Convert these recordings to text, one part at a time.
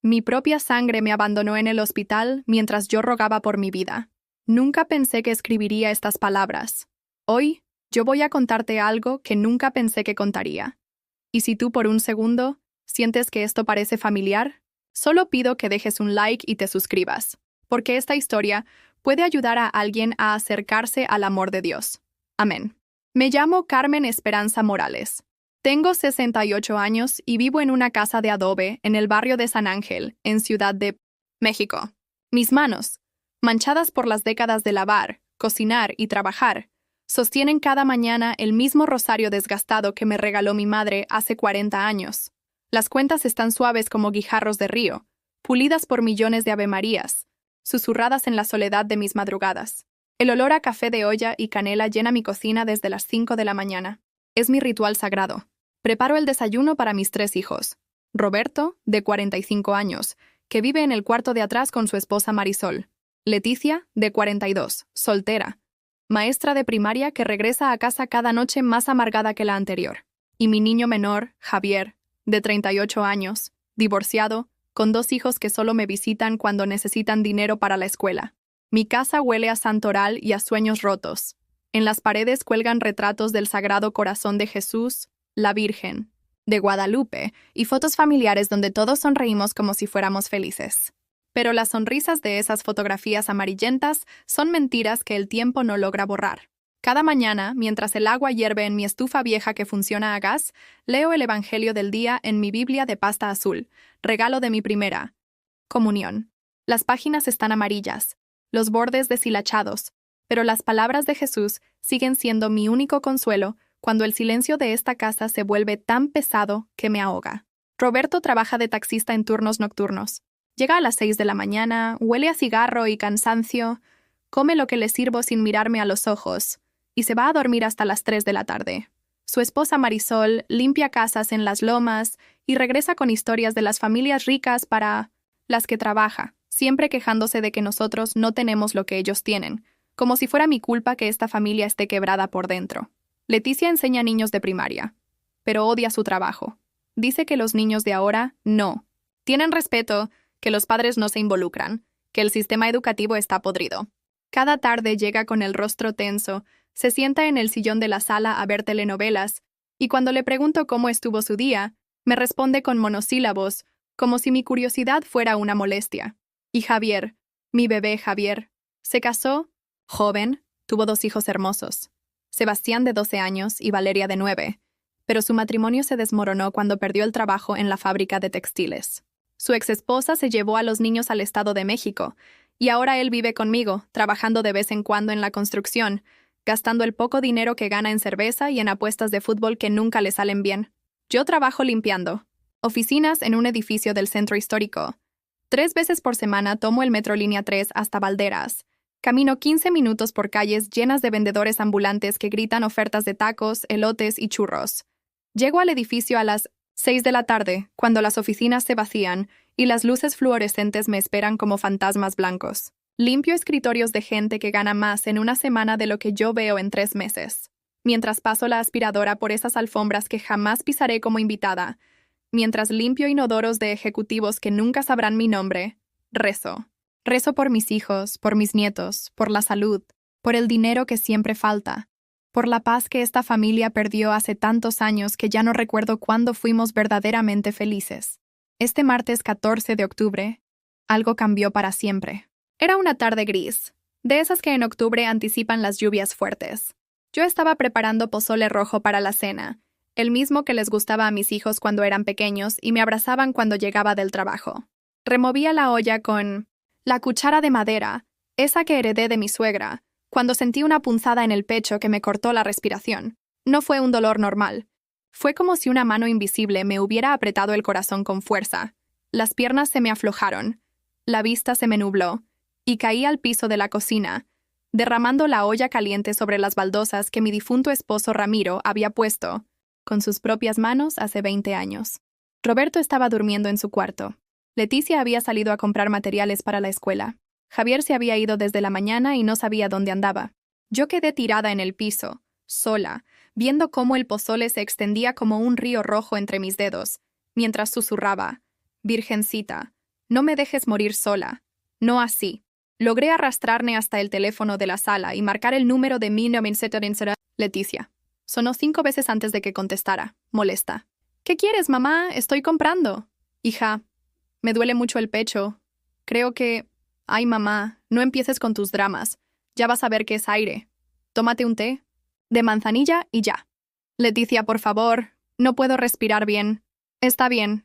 Mi propia sangre me abandonó en el hospital mientras yo rogaba por mi vida. Nunca pensé que escribiría estas palabras. Hoy, yo voy a contarte algo que nunca pensé que contaría. Y si tú por un segundo sientes que esto parece familiar, solo pido que dejes un like y te suscribas, porque esta historia puede ayudar a alguien a acercarse al amor de Dios. Amén. Me llamo Carmen Esperanza Morales. Tengo 68 años y vivo en una casa de adobe en el barrio de San Ángel, en Ciudad de México. Mis manos, manchadas por las décadas de lavar, cocinar y trabajar, sostienen cada mañana el mismo rosario desgastado que me regaló mi madre hace 40 años. Las cuentas están suaves como guijarros de río, pulidas por millones de avemarías, susurradas en la soledad de mis madrugadas. El olor a café de olla y canela llena mi cocina desde las 5 de la mañana. Es mi ritual sagrado. Preparo el desayuno para mis 3 hijos. Roberto, de 45 años, que vive en el cuarto de atrás con su esposa Marisol. Leticia, de 42, soltera, maestra de primaria que regresa a casa cada noche más amargada que la anterior. Y mi niño menor, Javier, de 38 años, divorciado, con 2 hijos que solo me visitan cuando necesitan dinero para la escuela. Mi casa huele a santoral y a sueños rotos. En las paredes cuelgan retratos del Sagrado Corazón de Jesús, la Virgen, de Guadalupe, y fotos familiares donde todos sonreímos como si fuéramos felices. Pero las sonrisas de esas fotografías amarillentas son mentiras que el tiempo no logra borrar. Cada mañana, mientras el agua hierve en mi estufa vieja que funciona a gas, leo el Evangelio del día en mi Biblia de pasta azul, regalo de mi primera comunión. Las páginas están amarillas, los bordes deshilachados, pero las palabras de Jesús siguen siendo mi único consuelo cuando el silencio de esta casa se vuelve tan pesado que me ahoga. Roberto trabaja de taxista en turnos nocturnos. Llega a las 6 de la mañana, huele a cigarro y cansancio, come lo que le sirvo sin mirarme a los ojos, y se va a dormir hasta las 3 de la tarde. Su esposa Marisol limpia casas en las lomas y regresa con historias de las familias ricas para las que trabaja, siempre quejándose de que nosotros no tenemos lo que ellos tienen, como si fuera mi culpa que esta familia esté quebrada por dentro. Leticia enseña a niños de primaria, pero odia su trabajo. Dice que los niños de ahora no tienen respeto, que los padres no se involucran, que el sistema educativo está podrido. Cada tarde llega con el rostro tenso, se sienta en el sillón de la sala a ver telenovelas, y cuando le pregunto cómo estuvo su día, me responde con monosílabos, como si mi curiosidad fuera una molestia. Y Javier, mi bebé Javier, se casó, joven, tuvo 2 hijos hermosos, Sebastián de 12 años y Valeria de 9, pero su matrimonio se desmoronó cuando perdió el trabajo en la fábrica de textiles. Su exesposa se llevó a los niños al Estado de México, y ahora él vive conmigo, trabajando de vez en cuando en la construcción, gastando el poco dinero que gana en cerveza y en apuestas de fútbol que nunca le salen bien. Yo trabajo limpiando oficinas en un edificio del centro histórico. 3 veces por semana tomo el metro línea 3 hasta Valderas. Camino 15 minutos por calles llenas de vendedores ambulantes que gritan ofertas de tacos, elotes y churros. Llego al edificio a las 6 de la tarde, cuando las oficinas se vacían y las luces fluorescentes me esperan como fantasmas blancos. Limpio escritorios de gente que gana más en una semana de lo que yo veo en 3 meses. Mientras paso la aspiradora por esas alfombras que jamás pisaré como invitada, mientras limpio inodoros de ejecutivos que nunca sabrán mi nombre, rezo. Rezo por mis hijos, por mis nietos, por la salud, por el dinero que siempre falta, por la paz que esta familia perdió hace tantos años que ya no recuerdo cuándo fuimos verdaderamente felices. Este martes 14 de octubre, algo cambió para siempre. Era una tarde gris, de esas que en octubre anticipan las lluvias fuertes. Yo estaba preparando pozole rojo para la cena, el mismo que les gustaba a mis hijos cuando eran pequeños y me abrazaban cuando llegaba del trabajo. Removía la olla con la cuchara de madera, esa que heredé de mi suegra, cuando sentí una punzada en el pecho que me cortó la respiración. No fue un dolor normal. Fue como si una mano invisible me hubiera apretado el corazón con fuerza. Las piernas se me aflojaron, la vista se me nubló, y caí al piso de la cocina, derramando la olla caliente sobre las baldosas que mi difunto esposo Ramiro había puesto con sus propias manos hace 20 años. Roberto estaba durmiendo en su cuarto. Leticia había salido a comprar materiales para la escuela. Javier se había ido desde la mañana y no sabía dónde andaba. Yo quedé tirada en el piso, sola, viendo cómo el pozole se extendía como un río rojo entre mis dedos, mientras susurraba: «Virgencita, No me dejes morir sola. No así. Logré arrastrarme hasta el teléfono de la sala y marcar el número de 1970. Leticia. Sonó 5 veces antes de que contestara, molesta. ¿Qué quieres, mamá? Estoy comprando. Hija, me duele mucho el pecho. Creo que... Ay, mamá, no empieces con tus dramas. Ya vas a ver que es aire. Tómate un té de manzanilla y ya. Leticia, por favor, no puedo respirar bien. Está bien,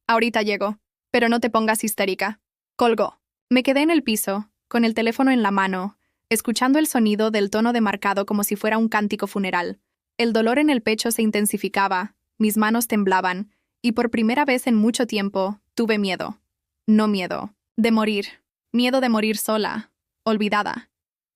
ahorita llego. Pero no te pongas histérica. Colgó. Me quedé en el piso, con el teléfono en la mano, escuchando el sonido del tono demarcado como si fuera un cántico funeral. El dolor en el pecho se intensificaba, mis manos temblaban, y por primera vez en mucho tiempo tuve miedo. No miedo, de morir. Miedo de morir sola, olvidada.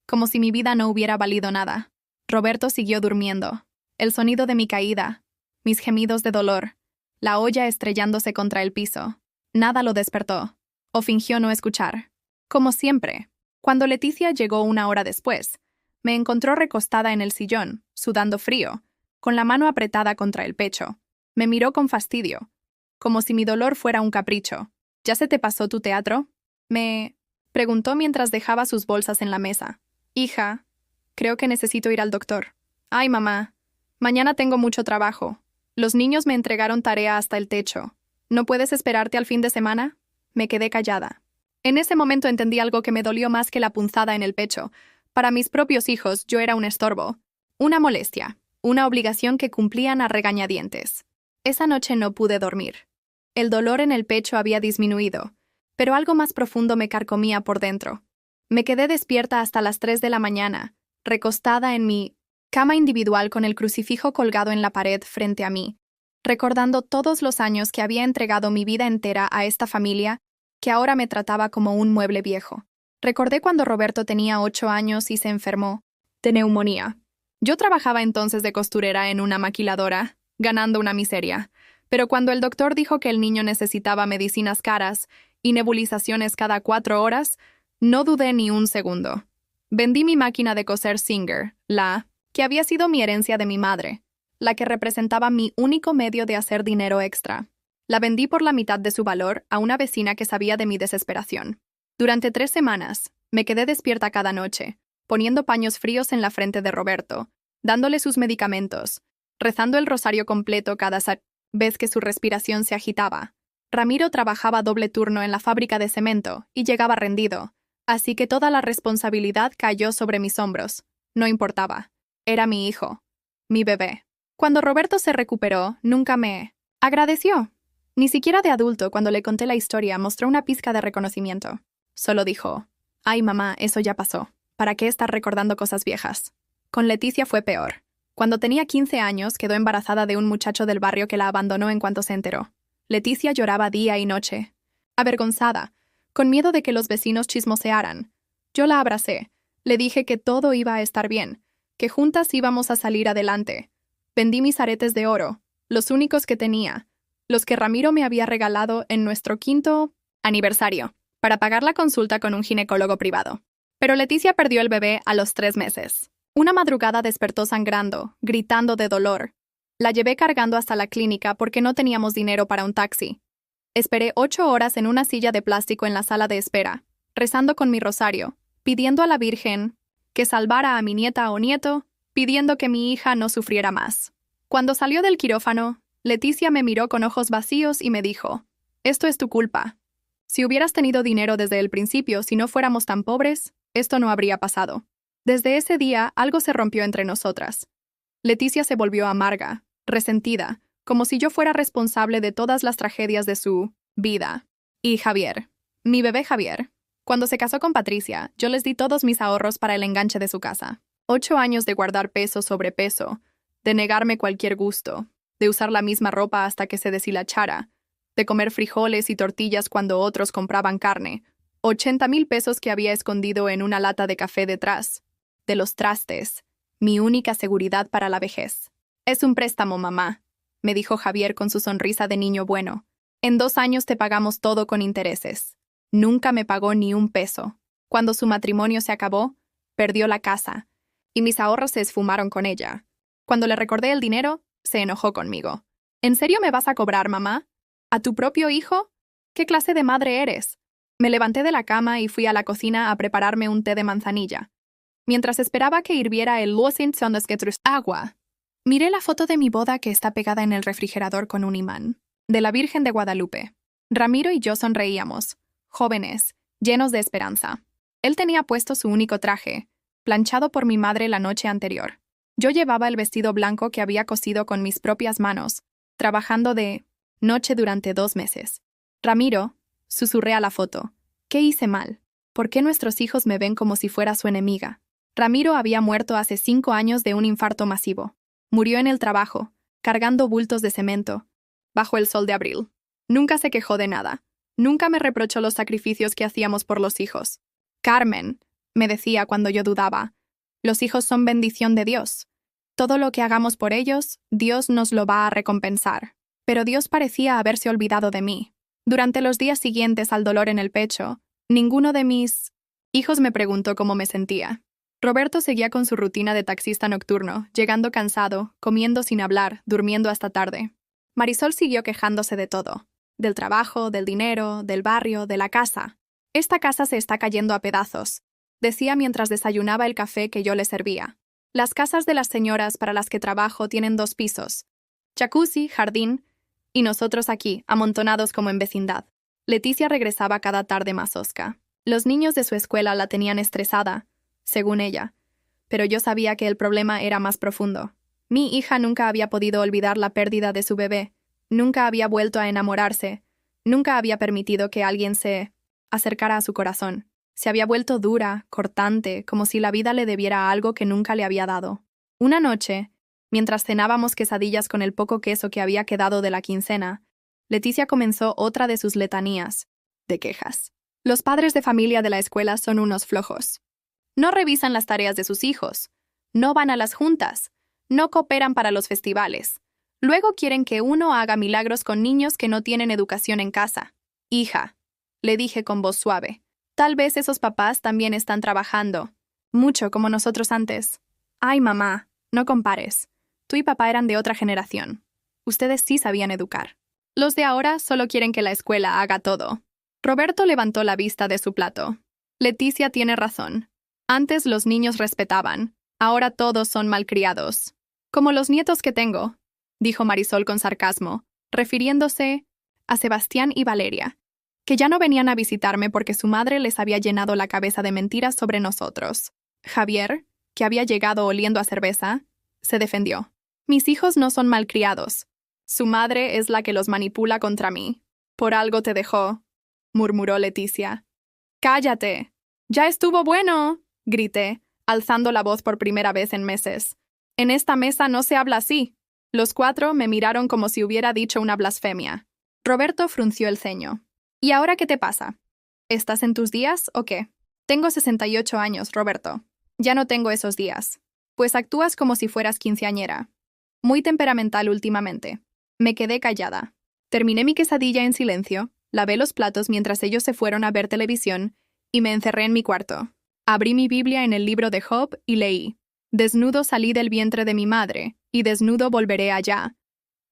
Como si mi vida no hubiera valido nada. Roberto siguió durmiendo. El sonido de mi caída, mis gemidos de dolor, la olla estrellándose contra el piso. Nada lo despertó, o fingió no escuchar. Como siempre, cuando Leticia llegó 1 hora después, me encontró recostada en el sillón, sudando frío, con la mano apretada contra el pecho. Me miró con fastidio, como si mi dolor fuera un capricho. ¿Ya se te pasó tu teatro? Me preguntó mientras dejaba sus bolsas en la mesa. Hija, creo que necesito ir al doctor. Ay, mamá, mañana tengo mucho trabajo. Los niños me entregaron tarea hasta el techo. ¿No puedes esperarte al fin de semana? Me quedé callada. En ese momento entendí algo que me dolió más que la punzada en el pecho. Para mis propios hijos yo era un estorbo, una molestia, una obligación que cumplían a regañadientes. Esa noche no pude dormir. El dolor en el pecho había disminuido, pero algo más profundo me carcomía por dentro. Me quedé despierta hasta las 3 de la mañana, recostada en mi cama individual con el crucifijo colgado en la pared frente a mí, recordando todos los años que había entregado mi vida entera a esta familia que ahora me trataba como un mueble viejo. Recordé cuando Roberto tenía 8 años y se enfermó de neumonía. Yo trabajaba entonces de costurera en una maquiladora, ganando una miseria, pero cuando el doctor dijo que el niño necesitaba medicinas caras y nebulizaciones cada 4 horas, no dudé ni un segundo. Vendí mi máquina de coser Singer, la que había sido mi herencia de mi madre, la que representaba mi único medio de hacer dinero extra. La vendí por la mitad de su valor a una vecina que sabía de mi desesperación. Durante 3 semanas, me quedé despierta cada noche, poniendo paños fríos en la frente de Roberto, dándole sus medicamentos, rezando el rosario completo cada vez que su respiración se agitaba. Ramiro trabajaba doble turno en la fábrica de cemento y llegaba rendido, así que toda la responsabilidad cayó sobre mis hombros. No importaba. Era mi hijo, mi bebé. Cuando Roberto se recuperó, nunca me agradeció. Ni siquiera de adulto, cuando le conté la historia, mostró una pizca de reconocimiento. Solo dijo, «Ay, mamá, eso ya pasó. ¿Para qué estar recordando cosas viejas?» Con Leticia fue peor. Cuando tenía 15 años, quedó embarazada de un muchacho del barrio que la abandonó en cuanto se enteró. Leticia lloraba día y noche, avergonzada, con miedo de que los vecinos chismosearan. Yo la abracé. Le dije que todo iba a estar bien, que juntas íbamos a salir adelante. Vendí mis aretes de oro, los únicos que tenía, los que Ramiro me había regalado en nuestro 5º aniversario, para pagar la consulta con un ginecólogo privado. Pero Leticia perdió el bebé a los 3 meses. Una madrugada despertó sangrando, gritando de dolor. La llevé cargando hasta la clínica porque no teníamos dinero para un taxi. Esperé 8 horas en una silla de plástico en la sala de espera, rezando con mi rosario, pidiendo a la Virgen que salvara a mi nieta o nieto, pidiendo que mi hija no sufriera más. Cuando salió del quirófano, Leticia me miró con ojos vacíos y me dijo, «Esto es tu culpa. Si hubieras tenido dinero desde el principio, si no fuéramos tan pobres, esto no habría pasado». Desde ese día, algo se rompió entre nosotras. Leticia se volvió amarga, resentida, como si yo fuera responsable de todas las tragedias de su vida. Y Javier, mi bebé Javier, cuando se casó con Patricia, yo les di todos mis ahorros para el enganche de su casa. 8 años de guardar peso sobre peso, de negarme cualquier gusto, de usar la misma ropa hasta que se deshilachara, de comer frijoles y tortillas cuando otros compraban carne, 80,000 pesos que había escondido en una lata de café detrás, de los trastes, mi única seguridad para la vejez. «Es un préstamo, mamá», me dijo Javier con su sonrisa de niño bueno. «En 2 años te pagamos todo con intereses». Nunca me pagó ni un peso. Cuando su matrimonio se acabó, perdió la casa, y mis ahorros se esfumaron con ella. Cuando le recordé el dinero, se enojó conmigo. «¿En serio me vas a cobrar, mamá? ¿A tu propio hijo? ¿Qué clase de madre eres? Me levanté de la cama y fui a la cocina a prepararme un té de manzanilla. Mientras esperaba que hirviera el agua, miré la foto de mi boda que está pegada en el refrigerador con un imán, de la Virgen de Guadalupe. Ramiro y yo sonreíamos, jóvenes, llenos de esperanza. Él tenía puesto su único traje, planchado por mi madre la noche anterior. Yo llevaba el vestido blanco que había cosido con mis propias manos, trabajando de noche durante 2 meses. Ramiro, susurré a la foto. ¿Qué hice mal? ¿Por qué nuestros hijos me ven como si fuera su enemiga? Ramiro había muerto hace 5 años de un infarto masivo. Murió en el trabajo, cargando bultos de cemento, bajo el sol de abril. Nunca se quejó de nada. Nunca me reprochó los sacrificios que hacíamos por los hijos. Carmen, me decía cuando yo dudaba, los hijos son bendición de Dios. Todo lo que hagamos por ellos, Dios nos lo va a recompensar. Pero Dios parecía haberse olvidado de mí. Durante los días siguientes al dolor en el pecho, ninguno de mis hijos me preguntó cómo me sentía. Roberto seguía con su rutina de taxista nocturno, llegando cansado, comiendo sin hablar, durmiendo hasta tarde. Marisol siguió quejándose de todo. Del trabajo, del dinero, del barrio, de la casa. Esta casa se está cayendo a pedazos, decía mientras desayunaba el café que yo le servía. Las casas de las señoras para las que trabajo tienen 2 pisos. Jacuzzi, jardín, y nosotros aquí, amontonados como en vecindad. Leticia regresaba cada tarde más hosca. Los niños de su escuela la tenían estresada, según ella, pero yo sabía que el problema era más profundo. Mi hija nunca había podido olvidar la pérdida de su bebé, nunca había vuelto a enamorarse, nunca había permitido que alguien se acercara a su corazón. Se había vuelto dura, cortante, como si la vida le debiera algo que nunca le había dado. Una noche, mientras cenábamos quesadillas con el poco queso que había quedado de la quincena, Leticia comenzó otra de sus letanías de quejas. Los padres de familia de la escuela son unos flojos. No revisan las tareas de sus hijos, no van a las juntas, no cooperan para los festivales. Luego quieren que uno haga milagros con niños que no tienen educación en casa. Hija, le dije con voz suave, tal vez esos papás también están trabajando, mucho como nosotros antes. Ay, mamá, no compares. Tú y papá eran de otra generación. Ustedes sí sabían educar. Los de ahora solo quieren que la escuela haga todo. Roberto levantó la vista de su plato. Leticia tiene razón. Antes los niños respetaban, ahora todos son malcriados. Como los nietos que tengo, dijo Marisol con sarcasmo, refiriéndose a Sebastián y Valeria, que ya no venían a visitarme porque su madre les había llenado la cabeza de mentiras sobre nosotros. Javier, que había llegado oliendo a cerveza, se defendió. Mis hijos no son malcriados. Su madre es la que los manipula contra mí. Por algo te dejó, murmuró Leticia. ¡Cállate! ¡Ya estuvo bueno!, grité, alzando la voz por primera vez en meses. En esta mesa no se habla así. Los 4 me miraron como si hubiera dicho una blasfemia. Roberto frunció el ceño. ¿Y ahora qué te pasa? ¿Estás en tus días o qué? Tengo 68 años, Roberto. Ya no tengo esos días. Pues actúas como si fueras quinceañera. Muy temperamental últimamente. Me quedé callada. Terminé mi quesadilla en silencio, lavé los platos mientras ellos se fueron a ver televisión y me encerré en mi cuarto. Abrí mi Biblia en el libro de Job y leí: Desnudo salí del vientre de mi madre, y desnudo volveré allá.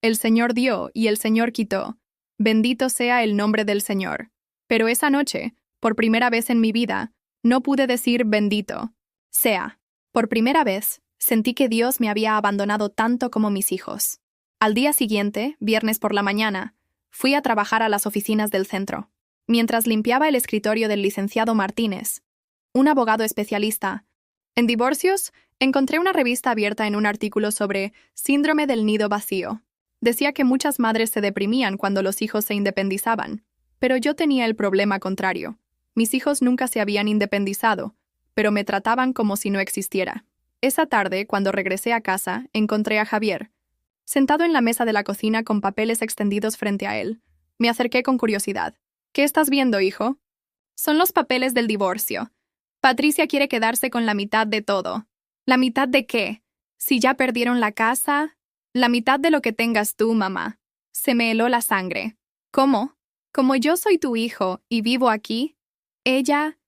El Señor dio y el Señor quitó. Bendito sea el nombre del Señor. Pero esa noche, por primera vez en mi vida, no pude decir bendito sea. Por primera vez, sentí que Dios me había abandonado tanto como mis hijos. Al día siguiente, viernes por la mañana, fui a trabajar a las oficinas del centro. Mientras limpiaba el escritorio del licenciado Martínez, un abogado especialista en divorcios, encontré una revista abierta en un artículo sobre síndrome del nido vacío. Decía que muchas madres se deprimían cuando los hijos se independizaban, pero yo tenía el problema contrario. Mis hijos nunca se habían independizado, pero me trataban como si no existiera. Esa tarde, cuando regresé a casa, encontré a Javier, sentado en la mesa de la cocina con papeles extendidos frente a él. Me acerqué con curiosidad. ¿Qué estás viendo, hijo? Son los papeles del divorcio. Patricia quiere quedarse con la mitad de todo. ¿La mitad de qué? Si ya perdieron la casa, la mitad de lo que tengas tú, mamá. Se me heló la sangre. ¿Cómo? Como yo soy tu hijo y vivo aquí, ella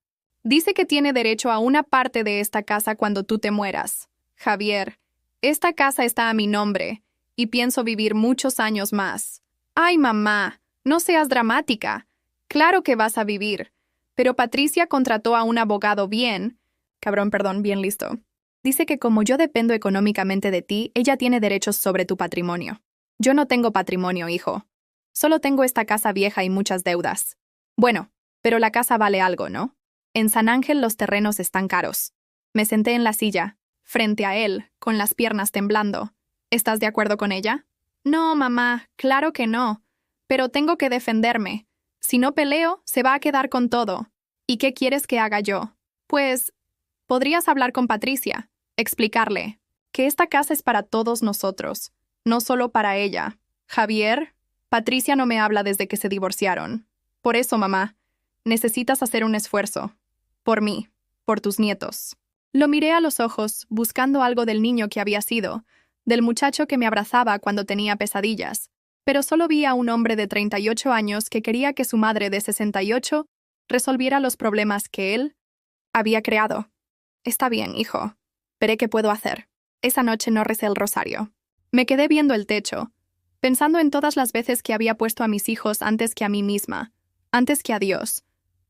dice que tiene derecho a una parte de esta casa cuando tú te mueras. Javier, esta casa está a mi nombre y pienso vivir muchos años más. Ay, mamá, no seas dramática. Claro que vas a vivir, pero Patricia contrató a un abogado bien listo. Dice que como yo dependo económicamente de ti, ella tiene derechos sobre tu patrimonio. Yo no tengo patrimonio, hijo. Solo tengo esta casa vieja y muchas deudas. Bueno, pero la casa vale algo, ¿no? En San Ángel los terrenos están caros. Me senté en la silla, frente a él, con las piernas temblando. ¿Estás de acuerdo con ella? No, mamá, claro que no. Pero tengo que defenderme. Si no peleo, se va a quedar con todo. ¿Y qué quieres que haga yo? Pues, podrías hablar con Patricia, explicarle que esta casa es para todos nosotros, no solo para ella. Javier, Patricia no me habla desde que se divorciaron. Por eso, mamá, necesitas hacer un esfuerzo. Por mí, por tus nietos. Lo miré a los ojos, buscando algo del niño que había sido, del muchacho que me abrazaba cuando tenía pesadillas, pero solo vi a un hombre de 38 años que quería que su madre de 68 resolviera los problemas que él había creado. Está bien, hijo. Veré qué puedo hacer. Esa noche no recé el rosario. Me quedé viendo el techo, pensando en todas las veces que había puesto a mis hijos antes que a mí misma, antes que a Dios,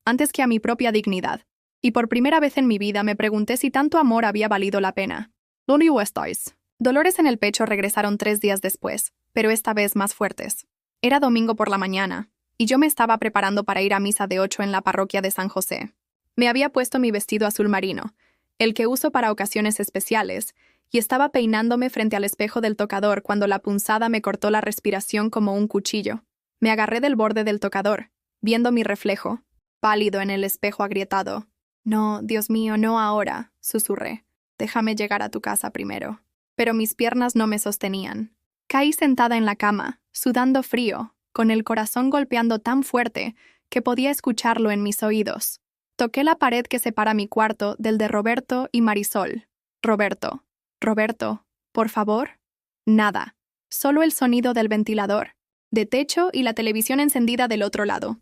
antes que a mi propia dignidad. Y por primera vez en mi vida me pregunté si tanto amor había valido la pena. ¿Dónde estáis? Dolores en el pecho regresaron 3 días después, pero esta vez más fuertes. Era domingo por la mañana, y yo me estaba preparando para ir a misa de 8 en la parroquia de San José. Me había puesto mi vestido azul marino, el que uso para ocasiones especiales, y estaba peinándome frente al espejo del tocador cuando la punzada me cortó la respiración como un cuchillo. Me agarré del borde del tocador, viendo mi reflejo, pálido en el espejo agrietado. No, Dios mío, no ahora, susurré. Déjame llegar a tu casa primero. Pero mis piernas no me sostenían. Caí sentada en la cama, sudando frío, con el corazón golpeando tan fuerte que podía escucharlo en mis oídos. Toqué la pared que separa mi cuarto del de Roberto y Marisol. Roberto, por favor. Nada. Solo el sonido del ventilador, de techo y la televisión encendida del otro lado.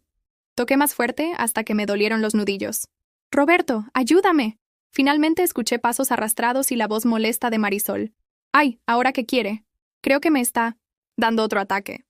Toqué más fuerte hasta que me dolieron los nudillos. Roberto, ayúdame. Finalmente escuché pasos arrastrados y la voz molesta de Marisol. Ay, ¿ahora qué quiere? Creo que me está dando otro ataque,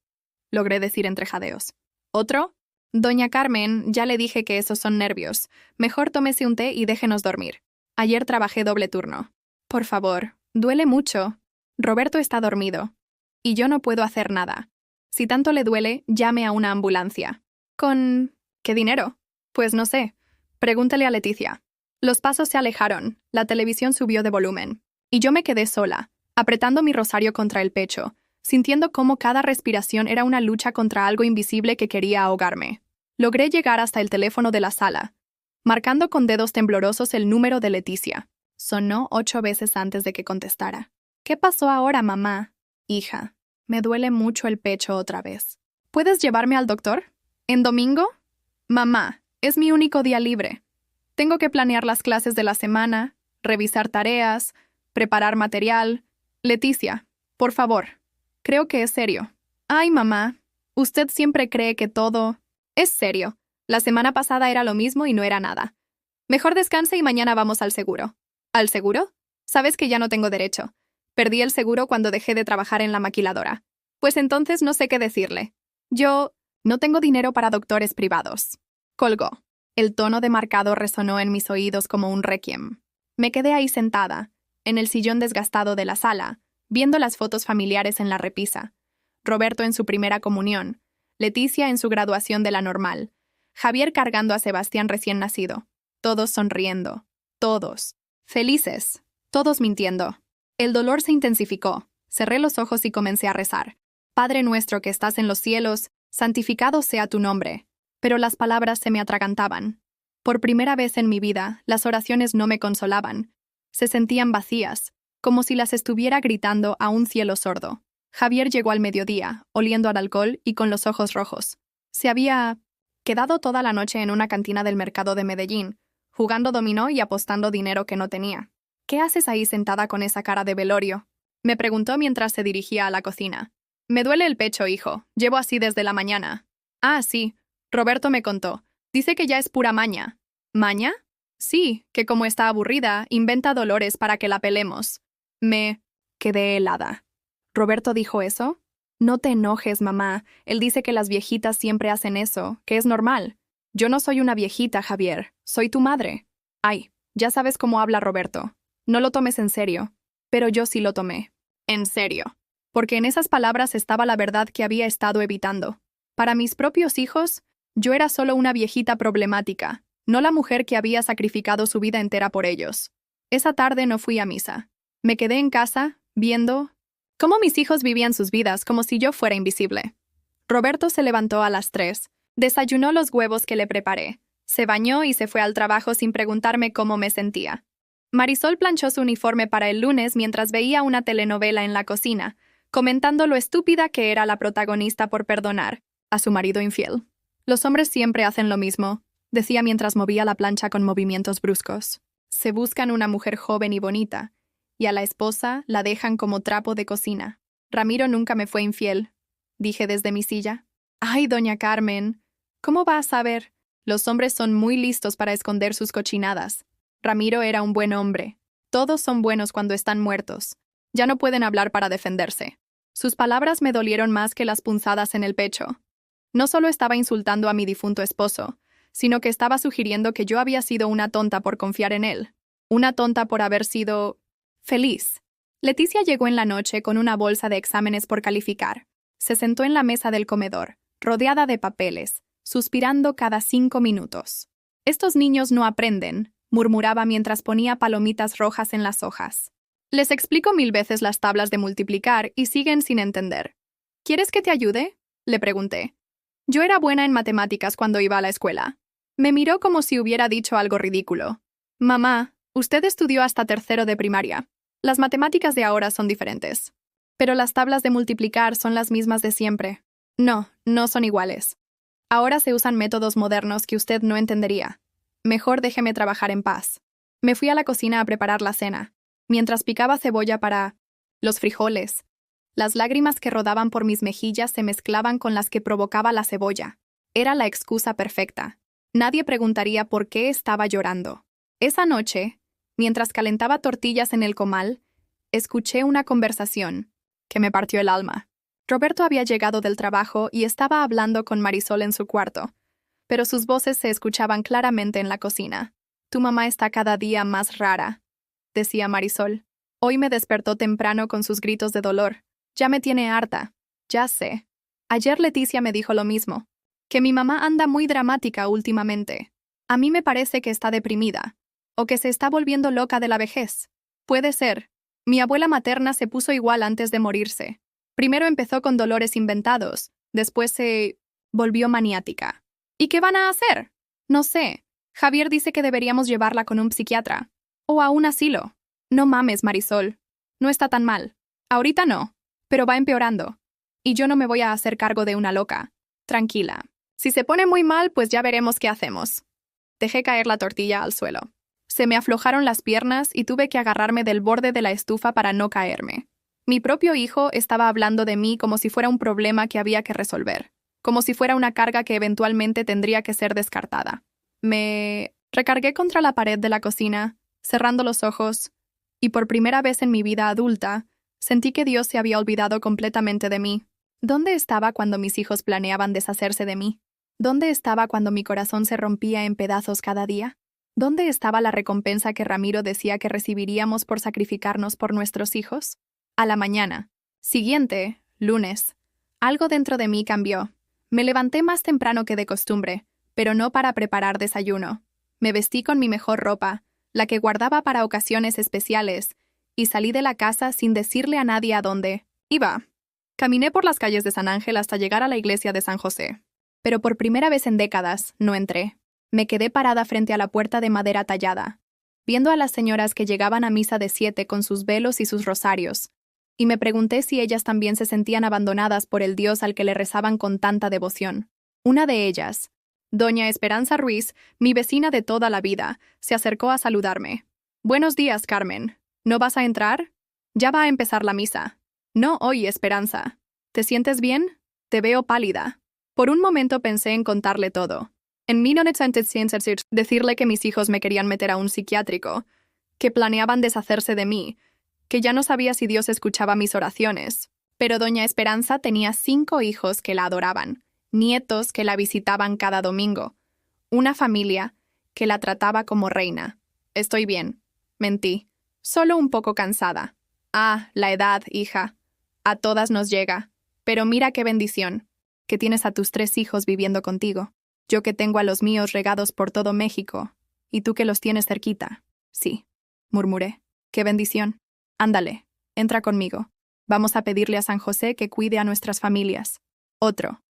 logré decir entre jadeos. ¿Otro? Doña Carmen, ya le dije que esos son nervios. Mejor tómese un té y déjenos dormir. Ayer trabajé doble turno. Por favor, duele mucho. Roberto está dormido. Y yo no puedo hacer nada. Si tanto le duele, llame a una ambulancia. ¿Con qué dinero? Pues no sé. Pregúntale a Leticia. Los pasos se alejaron, la televisión subió de volumen. Y yo me quedé sola, apretando mi rosario contra el pecho, sintiendo cómo cada respiración era una lucha contra algo invisible que quería ahogarme. Logré llegar hasta el teléfono de la sala, marcando con dedos temblorosos el número de Leticia. Sonó 8 veces antes de que contestara. ¿Qué pasó ahora, mamá? Hija, me duele mucho el pecho otra vez. ¿Puedes llevarme al doctor? ¿En domingo? Mamá, es mi único día libre. Tengo que planear las clases de la semana, revisar tareas, preparar material. Leticia, por favor. Creo que es serio. Ay, mamá, usted siempre cree que todo es serio. La semana pasada era lo mismo y no era nada. Mejor descanse y mañana vamos al seguro. ¿Al seguro? Sabes que ya no tengo derecho. Perdí el seguro cuando dejé de trabajar en la maquiladora. Pues entonces no sé qué decirle. Yo no tengo dinero para doctores privados. Colgó. El tono demarcado resonó en mis oídos como un requiem. Me quedé ahí sentada, en el sillón desgastado de la sala, viendo las fotos familiares en la repisa. Roberto en su primera comunión, Leticia en su graduación de la normal, Javier cargando a Sebastián recién nacido. Todos sonriendo. Todos. Felices. Todos mintiendo. El dolor se intensificó. Cerré los ojos y comencé a rezar. Padre nuestro que estás en los cielos, santificado sea tu nombre. Pero las palabras se me atragantaban. Por primera vez en mi vida, las oraciones no me consolaban. Se sentían vacías, como si las estuviera gritando a un cielo sordo. Javier llegó al mediodía, oliendo al alcohol y con los ojos rojos. Se había quedado toda la noche en una cantina del mercado de Medellín, jugando dominó y apostando dinero que no tenía. ¿Qué haces ahí sentada con esa cara de velorio? Me preguntó mientras se dirigía a la cocina. Me duele el pecho, hijo. Llevo así desde la mañana. Ah, sí. Roberto me contó. Dice que ya es pura maña. ¿Maña? Sí, que como está aburrida, inventa dolores para que la pelemos. Me quedé helada. ¿Roberto dijo eso? No te enojes, mamá. Él dice que las viejitas siempre hacen eso, que es normal. Yo no soy una viejita, Javier. Soy tu madre. Ay, ya sabes cómo habla Roberto. No lo tomes en serio. Pero yo sí lo tomé. En serio. Porque en esas palabras estaba la verdad que había estado evitando. Para mis propios hijos, yo era solo una viejita problemática, no la mujer que había sacrificado su vida entera por ellos. Esa tarde no fui a misa. Me quedé en casa, viendo cómo mis hijos vivían sus vidas como si yo fuera invisible. Roberto se levantó a las 3, desayunó los huevos que le preparé, se bañó y se fue al trabajo sin preguntarme cómo me sentía. Marisol planchó su uniforme para el lunes mientras veía una telenovela en la cocina, comentando lo estúpida que era la protagonista por perdonar a su marido infiel. Los hombres siempre hacen lo mismo, decía mientras movía la plancha con movimientos bruscos. Se buscan una mujer joven y bonita, y a la esposa la dejan como trapo de cocina. Ramiro nunca me fue infiel, dije desde mi silla. Ay, doña Carmen, ¿cómo va a saber? Los hombres son muy listos para esconder sus cochinadas. Ramiro era un buen hombre. Todos son buenos cuando están muertos. Ya no pueden hablar para defenderse. Sus palabras me dolieron más que las punzadas en el pecho. No solo estaba insultando a mi difunto esposo, sino que estaba sugiriendo que yo había sido una tonta por confiar en él. Una tonta por haber sido feliz. Leticia llegó en la noche con una bolsa de exámenes por calificar. Se sentó en la mesa del comedor, rodeada de papeles, suspirando cada 5 minutos. Estos niños no aprenden, murmuraba mientras ponía palomitas rojas en las hojas. Les explico 1000 veces las tablas de multiplicar y siguen sin entender. ¿Quieres que te ayude?, le pregunté. Yo era buena en matemáticas cuando iba a la escuela. Me miró como si hubiera dicho algo ridículo. Mamá, usted estudió hasta 3º de primaria. Las matemáticas de ahora son diferentes. Pero las tablas de multiplicar son las mismas de siempre. No, no son iguales. Ahora se usan métodos modernos que usted no entendería. Mejor déjeme trabajar en paz. Me fui a la cocina a preparar la cena, mientras picaba cebolla para los frijoles. Las lágrimas que rodaban por mis mejillas se mezclaban con las que provocaba la cebolla. Era la excusa perfecta. Nadie preguntaría por qué estaba llorando. Esa noche, mientras calentaba tortillas en el comal, escuché una conversación que me partió el alma. Roberto había llegado del trabajo y estaba hablando con Marisol en su cuarto, pero sus voces se escuchaban claramente en la cocina. Tu mamá está cada día más rara, decía Marisol. Hoy me despertó temprano con sus gritos de dolor. Ya me tiene harta. Ya sé. Ayer Leticia me dijo lo mismo, que mi mamá anda muy dramática últimamente. A mí me parece que está deprimida, o que se está volviendo loca de la vejez. Puede ser. Mi abuela materna se puso igual antes de morirse. Primero empezó con dolores inventados, después se volvió maniática. ¿Y qué van a hacer? No sé. Javier dice que deberíamos llevarla con un psiquiatra. O a un asilo. No mames, Marisol. No está tan mal. Ahorita no. Pero va empeorando. Y yo no me voy a hacer cargo de una loca. Tranquila. Si se pone muy mal, pues ya veremos qué hacemos. Dejé caer la tortilla al suelo. Se me aflojaron las piernas y tuve que agarrarme del borde de la estufa para no caerme. Mi propio hijo estaba hablando de mí como si fuera un problema que había que resolver, como si fuera una carga que eventualmente tendría que ser descartada. Me recargué contra la pared de la cocina, cerrando los ojos, y por primera vez en mi vida adulta, sentí que Dios se había olvidado completamente de mí. ¿Dónde estaba cuando mis hijos planeaban deshacerse de mí? ¿Dónde estaba cuando mi corazón se rompía en pedazos cada día? ¿Dónde estaba la recompensa que Ramiro decía que recibiríamos por sacrificarnos por nuestros hijos? A la mañana siguiente, lunes, algo dentro de mí cambió. Me levanté más temprano que de costumbre, pero no para preparar desayuno. Me vestí con mi mejor ropa, la que guardaba para ocasiones especiales, y salí de la casa sin decirle a nadie a dónde iba. Caminé por las calles de San Ángel hasta llegar a la iglesia de San José. Pero por primera vez en décadas, no entré. Me quedé parada frente a la puerta de madera tallada, viendo a las señoras que llegaban a misa de 7 con sus velos y sus rosarios, y me pregunté si ellas también se sentían abandonadas por el Dios al que le rezaban con tanta devoción. Una de ellas, doña Esperanza Ruiz, mi vecina de toda la vida, se acercó a saludarme. Buenos días, Carmen. ¿No vas a entrar? Ya va a empezar la misa. No hoy, Esperanza. ¿Te sientes bien? Te veo pálida. Por un momento pensé en contarle todo. En 1960 decirle que mis hijos me querían meter a un psiquiátrico, que planeaban deshacerse de mí, que ya no sabía si Dios escuchaba mis oraciones. Pero doña Esperanza tenía 5 hijos que la adoraban, nietos que la visitaban cada domingo, una familia que la trataba como reina. Estoy bien. Mentí. Solo un poco cansada. Ah, la edad, hija. A todas nos llega. Pero mira qué bendición, que tienes a tus 3 hijos viviendo contigo. Yo que tengo a los míos regados por todo México, y tú que los tienes cerquita. Sí, murmuré. Qué bendición. Ándale, entra conmigo. Vamos a pedirle a San José que cuide a nuestras familias. Otro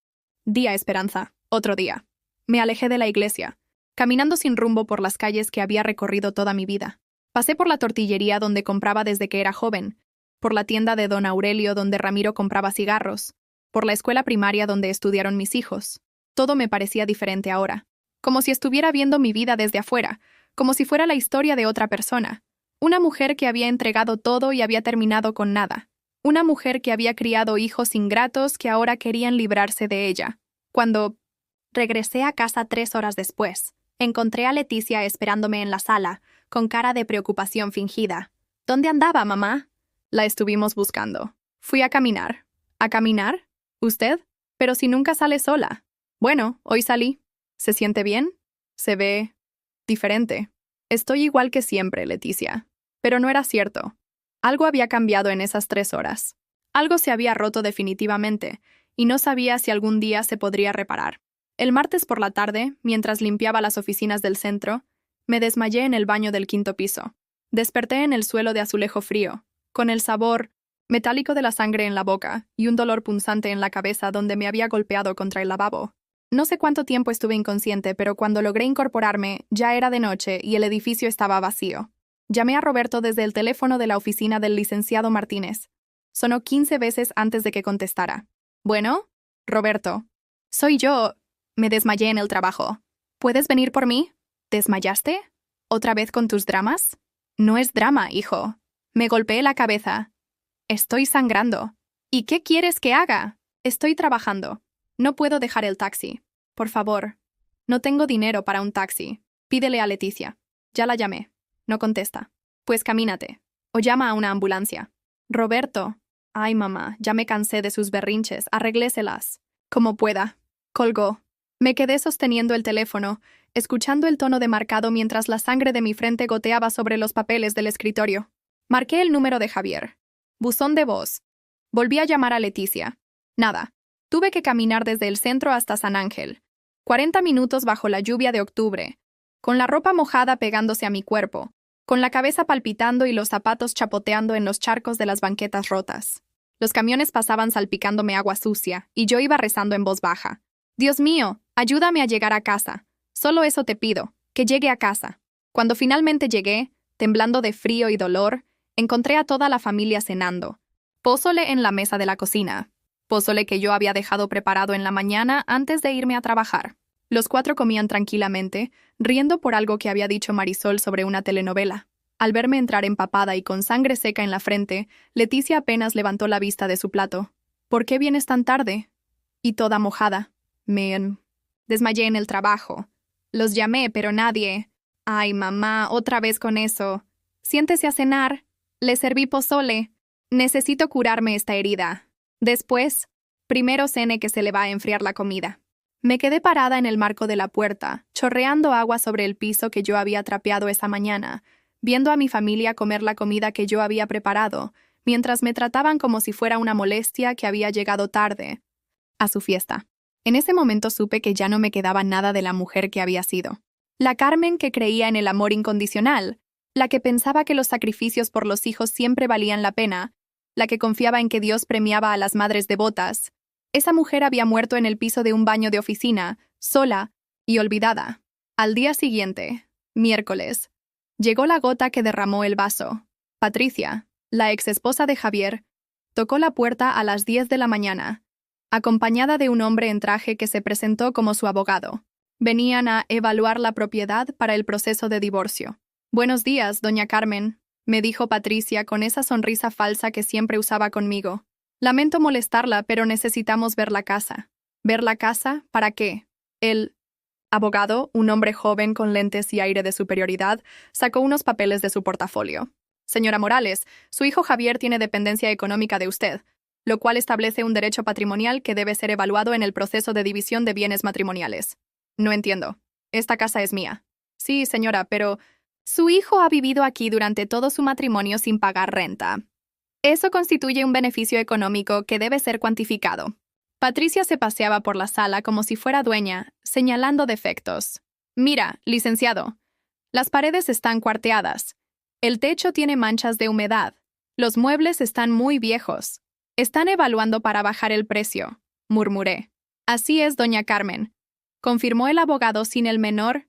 día, Esperanza. Otro día. Me alejé de la iglesia, caminando sin rumbo por las calles que había recorrido toda mi vida. Pasé por la tortillería donde compraba desde que era joven, por la tienda de don Aurelio donde Ramiro compraba cigarros, por la escuela primaria donde estudiaron mis hijos. Todo me parecía diferente ahora, como si estuviera viendo mi vida desde afuera, como si fuera la historia de otra persona. Una mujer que había entregado todo y había terminado con nada. Una mujer que había criado hijos ingratos que ahora querían librarse de ella. Cuando regresé a casa 3 horas después, encontré a Leticia esperándome en la sala, con cara de preocupación fingida. ¿Dónde andaba, mamá? La estuvimos buscando. Fui a caminar. ¿A caminar? ¿Usted? Pero si nunca sale sola. Bueno, hoy salí. ¿Se siente bien? Se ve diferente. Estoy igual que siempre, Leticia. Pero no era cierto. Algo había cambiado en esas 3 horas. Algo se había roto definitivamente, y no sabía si algún día se podría reparar. El martes por la tarde, mientras limpiaba las oficinas del centro, me desmayé en el baño del 5º piso. Desperté en el suelo de azulejo frío, con el sabor metálico de la sangre en la boca y un dolor punzante en la cabeza donde me había golpeado contra el lavabo. No sé cuánto tiempo estuve inconsciente, pero cuando logré incorporarme, ya era de noche y el edificio estaba vacío. Llamé a Roberto desde el teléfono de la oficina del licenciado Martínez. Sonó 15 veces antes de que contestara. ¿Bueno? Roberto. Soy yo. Me desmayé en el trabajo. ¿Puedes venir por mí? ¿Desmayaste? ¿Otra vez con tus dramas? No es drama, hijo. Me golpeé la cabeza. Estoy sangrando. ¿Y qué quieres que haga? Estoy trabajando. No puedo dejar el taxi. Por favor. No tengo dinero para un taxi. Pídele a Leticia. Ya la llamé. No contesta. Pues camínate. O llama a una ambulancia. Roberto. Ay, mamá, ya me cansé de sus berrinches. Arrégleselas. Como pueda. Colgó. Me quedé sosteniendo el teléfono, escuchando el tono demarcado mientras la sangre de mi frente goteaba sobre los papeles del escritorio. Marqué el número de Javier. Buzón de voz. Volví a llamar a Leticia. Nada. Tuve que caminar desde el centro hasta San Ángel. 40 minutos bajo la lluvia de octubre, con la ropa mojada pegándose a mi cuerpo, con la cabeza palpitando y los zapatos chapoteando en los charcos de las banquetas rotas. Los camiones pasaban salpicándome agua sucia, y yo iba rezando en voz baja. Dios mío, ayúdame a llegar a casa. Solo eso te pido, que llegue a casa. Cuando finalmente llegué, temblando de frío y dolor, encontré a toda la familia cenando. Pozole en la mesa de la cocina. Pozole que yo había dejado preparado en la mañana antes de irme a trabajar. Los 4 comían tranquilamente, riendo por algo que había dicho Marisol sobre una telenovela. Al verme entrar empapada y con sangre seca en la frente, Leticia apenas levantó la vista de su plato. ¿Por qué vienes tan tarde? Y toda mojada. Me desmayé en el trabajo. Los llamé, pero nadie. Ay, mamá, otra vez con eso. Siéntese a cenar. Le serví pozole. Necesito curarme esta herida. Después, primero cene que se le va a enfriar la comida. Me quedé parada en el marco de la puerta, chorreando agua sobre el piso que yo había trapeado esa mañana, viendo a mi familia comer la comida que yo había preparado, mientras me trataban como si fuera una molestia que había llegado tarde a su fiesta. En ese momento supe que ya no me quedaba nada de la mujer que había sido. La Carmen que creía en el amor incondicional, la que pensaba que los sacrificios por los hijos siempre valían la pena, la que confiaba en que Dios premiaba a las madres devotas. Esa mujer había muerto en el piso de un baño de oficina, sola y olvidada. Al día siguiente, miércoles, llegó la gota que derramó el vaso. Patricia, la exesposa de Javier, tocó la puerta a las 10 de la mañana, acompañada de un hombre en traje que se presentó como su abogado. Venían a evaluar la propiedad para el proceso de divorcio. «Buenos días, doña Carmen», me dijo Patricia con esa sonrisa falsa que siempre usaba conmigo. «Lamento molestarla, pero necesitamos ver la casa». ¿Ver la casa? ¿Para qué? El abogado, un hombre joven con lentes y aire de superioridad, sacó unos papeles de su portafolio. «Señora Morales, su hijo Javier tiene dependencia económica de usted. lo cual establece un derecho patrimonial que debe ser evaluado en el proceso de división de bienes matrimoniales. No entiendo. Esta casa es mía. Sí, señora, pero su hijo ha vivido aquí durante todo su matrimonio sin pagar renta. Eso constituye un beneficio económico que debe ser cuantificado. Patricia se paseaba por la sala como si fuera dueña, señalando defectos. Mira, licenciado, las paredes están cuarteadas. El techo tiene manchas de humedad. Los muebles están muy viejos. Están evaluando para bajar el precio, murmuré. Así es, doña Carmen, confirmó el abogado sin el menor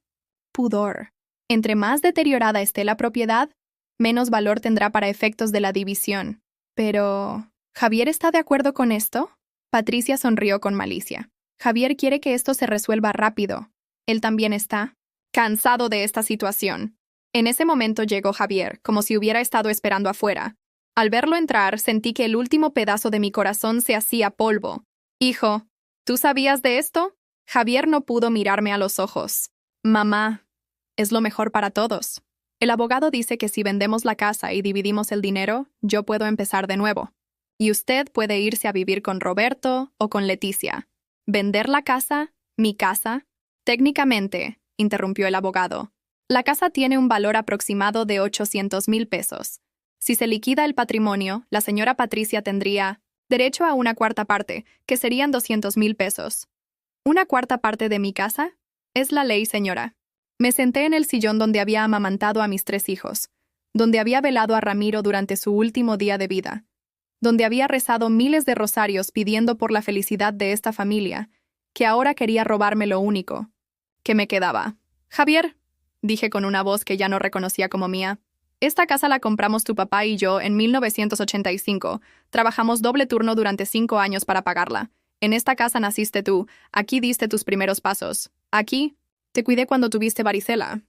pudor. Entre más deteriorada esté la propiedad, menos valor tendrá para efectos de la división. Pero, ¿Javier está de acuerdo con esto? Patricia sonrió con malicia. Javier quiere que esto se resuelva rápido. Él también está cansado de esta situación. En ese momento llegó Javier, como si hubiera estado esperando afuera. Al verlo entrar, sentí que el último pedazo de mi corazón se hacía polvo. Hijo, ¿tú sabías de esto? Javier no pudo mirarme a los ojos. Mamá, es lo mejor para todos. El abogado dice que si vendemos la casa y dividimos el dinero, yo puedo empezar de nuevo. Y usted puede irse a vivir con Roberto o con Leticia. ¿Vender la casa? ¿Mi casa? Técnicamente, interrumpió el abogado, la casa tiene un valor aproximado de 800,000 pesos. Si se liquida el patrimonio, la señora Patricia tendría derecho a una cuarta parte, que serían 200,000 pesos. ¿Una cuarta parte de mi casa? Es la ley, señora. Me senté en el sillón donde había amamantado a mis 3 hijos, donde había velado a Ramiro durante su último día de vida, donde había rezado miles de rosarios pidiendo por la felicidad de esta familia, que ahora quería robarme lo único que me quedaba. Javier, dije con una voz que ya no reconocía como mía, esta casa la compramos tu papá y yo en 1985. Trabajamos doble turno durante 5 años para pagarla. En esta casa naciste tú, aquí diste tus primeros pasos. Aquí te cuidé cuando tuviste varicela.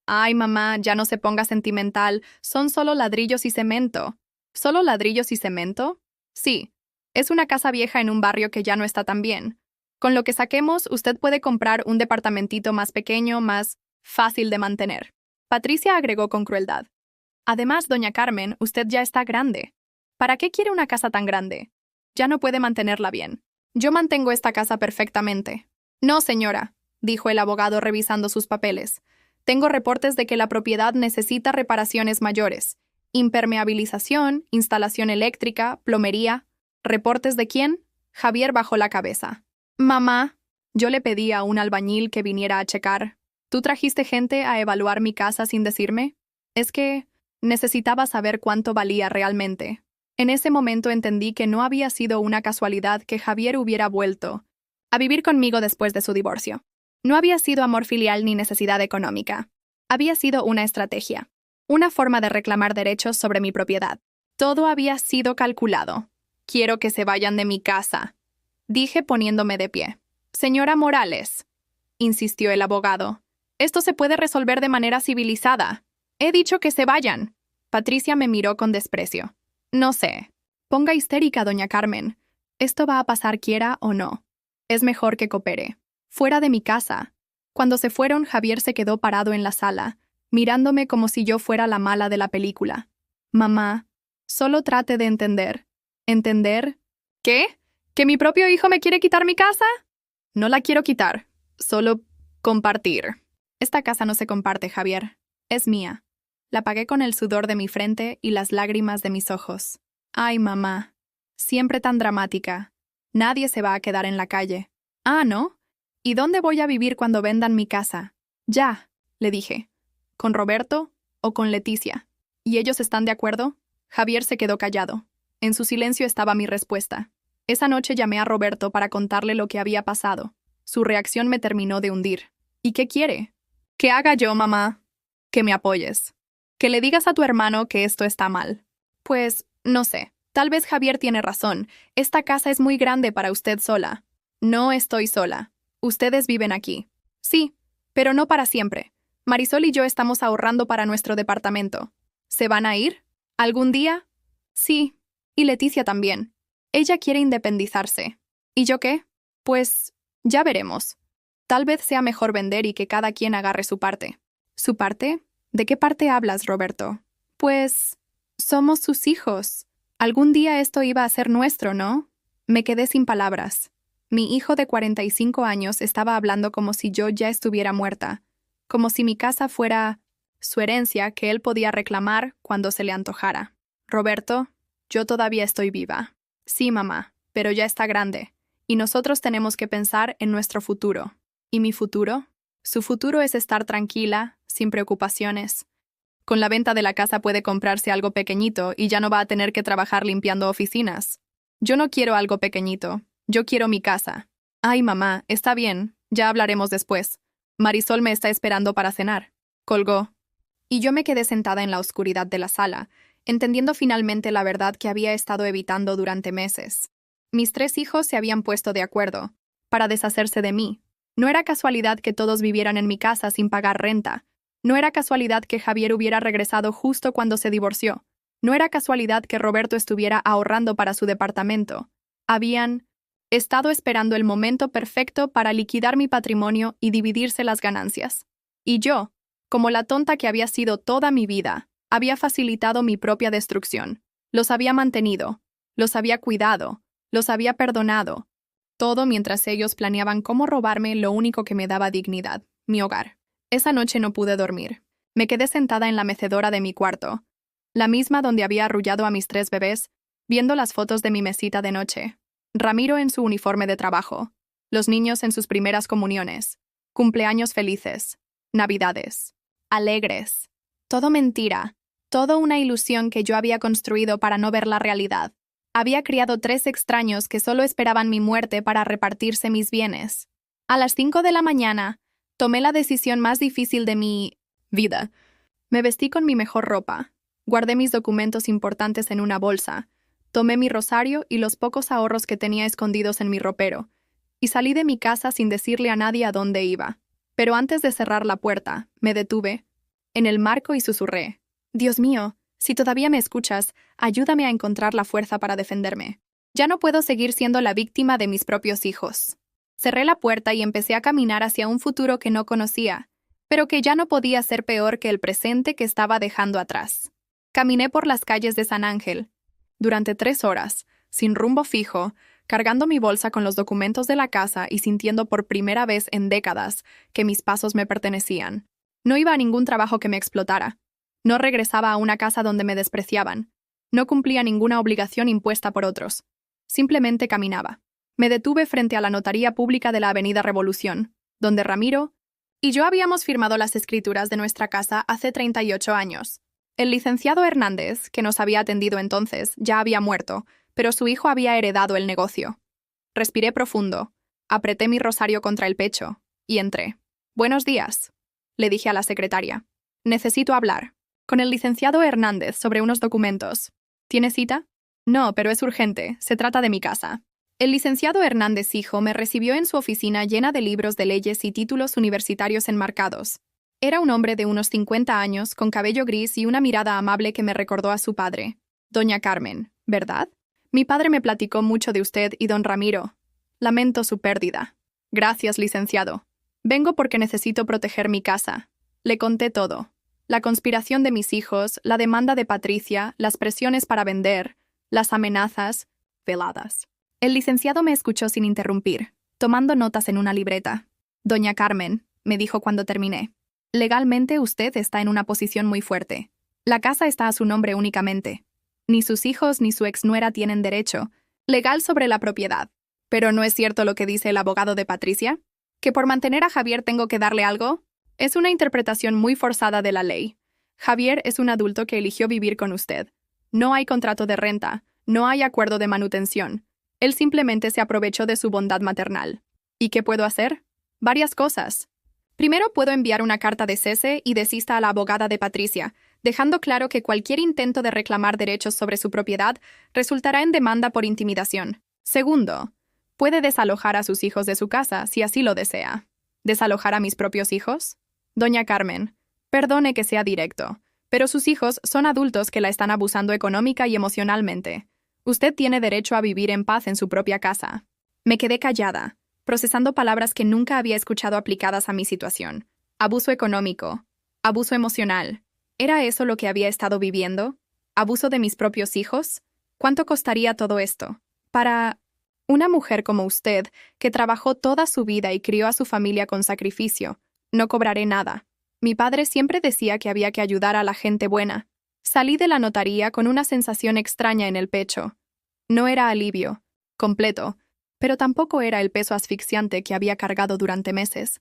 Ay, mamá, ya no se ponga sentimental, son solo ladrillos y cemento. ¿Solo ladrillos y cemento? Sí, es una casa vieja en un barrio que ya no está tan bien. Con lo que saquemos, usted puede comprar un departamentito más pequeño, más fácil de mantener. Patricia agregó con crueldad. Además, doña Carmen, usted ya está grande. ¿Para qué quiere una casa tan grande? Ya no puede mantenerla bien. Yo mantengo esta casa perfectamente. No, señora, dijo el abogado revisando sus papeles. Tengo reportes de que la propiedad necesita reparaciones mayores. Impermeabilización, instalación eléctrica, plomería. ¿Reportes de quién? Javier bajó la cabeza. Mamá, yo le pedí a un albañil que viniera a checar. ¿Tú trajiste gente a evaluar mi casa sin decirme? Es que necesitaba saber cuánto valía realmente. En ese momento entendí que no había sido una casualidad que Javier hubiera vuelto a vivir conmigo después de su divorcio. No había sido amor filial ni necesidad económica. Había sido una estrategia, una forma de reclamar derechos sobre mi propiedad. Todo había sido calculado. Quiero que se vayan de mi casa, dije poniéndome de pie. Señora Morales, insistió el abogado, esto se puede resolver de manera civilizada. He dicho que se vayan. Patricia me miró con desprecio. No sé. Ponga histérica, doña Carmen. Esto va a pasar quiera o no. Es mejor que coopere. Fuera de mi casa. Cuando se fueron, Javier se quedó parado en la sala, mirándome como si yo fuera la mala de la película. Mamá, solo trate de entender. ¿Entender? ¿Qué? ¿Que mi propio hijo me quiere quitar mi casa? No la quiero quitar, solo compartir. Esta casa no se comparte, Javier. Es mía. La pagué con el sudor de mi frente y las lágrimas de mis ojos. Ay, mamá. Siempre tan dramática. Nadie se va a quedar en la calle. Ah, ¿no? ¿Y dónde voy a vivir cuando vendan mi casa? Ya, le dije. ¿Con Roberto o con Leticia? ¿Y ellos están de acuerdo? Javier se quedó callado. En su silencio estaba mi respuesta. Esa noche llamé a Roberto para contarle lo que había pasado. Su reacción me terminó de hundir. ¿Y qué quiere? ¿Qué haga yo, mamá? Que me apoyes. Que le digas a tu hermano que esto está mal. Pues, no sé. Tal vez Javier tiene razón. Esta casa es muy grande para usted sola. No estoy sola. Ustedes viven aquí. Sí, pero no para siempre. Marisol y yo estamos ahorrando para nuestro departamento. ¿Se van a ir? ¿Algún día? Sí. Y Leticia también. Ella quiere independizarse. ¿Y yo qué? Pues, ya veremos. Tal vez sea mejor vender y que cada quien agarre su parte. ¿Su parte? ¿De qué parte hablas, Roberto? Pues, somos sus hijos. Algún día esto iba a ser nuestro, ¿no? Me quedé sin palabras. Mi hijo de 45 años estaba hablando como si yo ya estuviera muerta, como si mi casa fuera su herencia que él podía reclamar cuando se le antojara. Roberto, yo todavía estoy viva. Sí, mamá, pero ya está grande, y nosotros tenemos que pensar en nuestro futuro. ¿Y mi futuro? Su futuro es estar tranquila, sin preocupaciones. Con la venta de la casa puede comprarse algo pequeñito y ya no va a tener que trabajar limpiando oficinas. Yo no quiero algo pequeñito, yo quiero mi casa. Ay, mamá, está bien, ya hablaremos después. Marisol me está esperando para cenar. Colgó. Y yo me quedé sentada en la oscuridad de la sala, entendiendo finalmente la verdad que había estado evitando durante meses. Mis 3 hijos se habían puesto de acuerdo, para deshacerse de mí. No era casualidad que todos vivieran en mi casa sin pagar renta. No era casualidad que Javier hubiera regresado justo cuando se divorció. No era casualidad que Roberto estuviera ahorrando para su departamento. Habían estado esperando el momento perfecto para liquidar mi patrimonio y dividirse las ganancias. Y yo, como la tonta que había sido toda mi vida, había facilitado mi propia destrucción. Los había mantenido, los había cuidado, los había perdonado. Todo mientras ellos planeaban cómo robarme lo único que me daba dignidad, mi hogar. Esa noche no pude dormir. Me quedé sentada en la mecedora de mi cuarto, la misma donde había arrullado a mis 3 bebés, viendo las fotos de mi mesita de noche. Ramiro en su uniforme de trabajo, los niños en sus primeras comuniones, cumpleaños felices, navidades, alegres. Todo mentira, todo una ilusión que yo había construido para no ver la realidad. Había criado 3 extraños que solo esperaban mi muerte para repartirse mis bienes. A las 5 de la mañana, tomé la decisión más difícil de mi vida. Me vestí con mi mejor ropa, guardé mis documentos importantes en una bolsa, tomé mi rosario y los pocos ahorros que tenía escondidos en mi ropero, y salí de mi casa sin decirle a nadie a dónde iba. Pero antes de cerrar la puerta, me detuve en el marco y susurré: Dios mío, si todavía me escuchas, ayúdame a encontrar la fuerza para defenderme. Ya no puedo seguir siendo la víctima de mis propios hijos. Cerré la puerta y empecé a caminar hacia un futuro que no conocía, pero que ya no podía ser peor que el presente que estaba dejando atrás. Caminé por las calles de San Ángel, durante 3 horas, sin rumbo fijo, cargando mi bolsa con los documentos de la casa y sintiendo por primera vez en décadas que mis pasos me pertenecían. No iba a ningún trabajo que me explotara. No regresaba a una casa donde me despreciaban. No cumplía ninguna obligación impuesta por otros. Simplemente caminaba. Me detuve frente a la notaría pública de la Avenida Revolución, donde Ramiro y yo habíamos firmado las escrituras de nuestra casa hace 38 años. El licenciado Hernández, que nos había atendido entonces, ya había muerto, pero su hijo había heredado el negocio. Respiré profundo, apreté mi rosario contra el pecho y entré. «Buenos días», le dije a la secretaria. «Necesito hablar con el licenciado Hernández sobre unos documentos. ¿Tiene cita?» «No, pero es urgente. Se trata de mi casa». El licenciado Hernández hijo me recibió en su oficina llena de libros de leyes y títulos universitarios enmarcados. Era un hombre de unos 50 años, con cabello gris y una mirada amable que me recordó a su padre. «Doña Carmen, ¿verdad? Mi padre me platicó mucho de usted y don Ramiro. Lamento su pérdida». «Gracias, licenciado. Vengo porque necesito proteger mi casa». Le conté todo. La conspiración de mis hijos, la demanda de Patricia, las presiones para vender, las amenazas, veladas. El licenciado me escuchó sin interrumpir, tomando notas en una libreta. «Doña Carmen», me dijo cuando terminé, «legalmente usted está en una posición muy fuerte. La casa está a su nombre únicamente. Ni sus hijos ni su exnuera tienen derecho legal sobre la propiedad. Pero ¿no es cierto lo que dice el abogado de Patricia? ¿Que por mantener a Javier tengo que darle algo? Es una interpretación muy forzada de la ley. Javier es un adulto que eligió vivir con usted. No hay contrato de renta, no hay acuerdo de manutención. Él simplemente se aprovechó de su bondad maternal. ¿Y qué puedo hacer? Varias cosas. Primero, puedo enviar una carta de cese y desista a la abogada de Patricia, dejando claro que cualquier intento de reclamar derechos sobre su propiedad resultará en demanda por intimidación. Segundo, puede desalojar a sus hijos de su casa si así lo desea. ¿Desalojar a mis propios hijos? Doña Carmen, perdone que sea directo, pero sus hijos son adultos que la están abusando económica y emocionalmente. Usted tiene derecho a vivir en paz en su propia casa. Me quedé callada, procesando palabras que nunca había escuchado aplicadas a mi situación. Abuso económico, abuso emocional. ¿Era eso lo que había estado viviendo? ¿Abuso de mis propios hijos? ¿Cuánto costaría todo esto? Para una mujer como usted, que trabajó toda su vida y crió a su familia con sacrificio, no cobraré nada. Mi padre siempre decía que había que ayudar a la gente buena. Salí de la notaría con una sensación extraña en el pecho. No era alivio, completo, pero tampoco era el peso asfixiante que había cargado durante meses.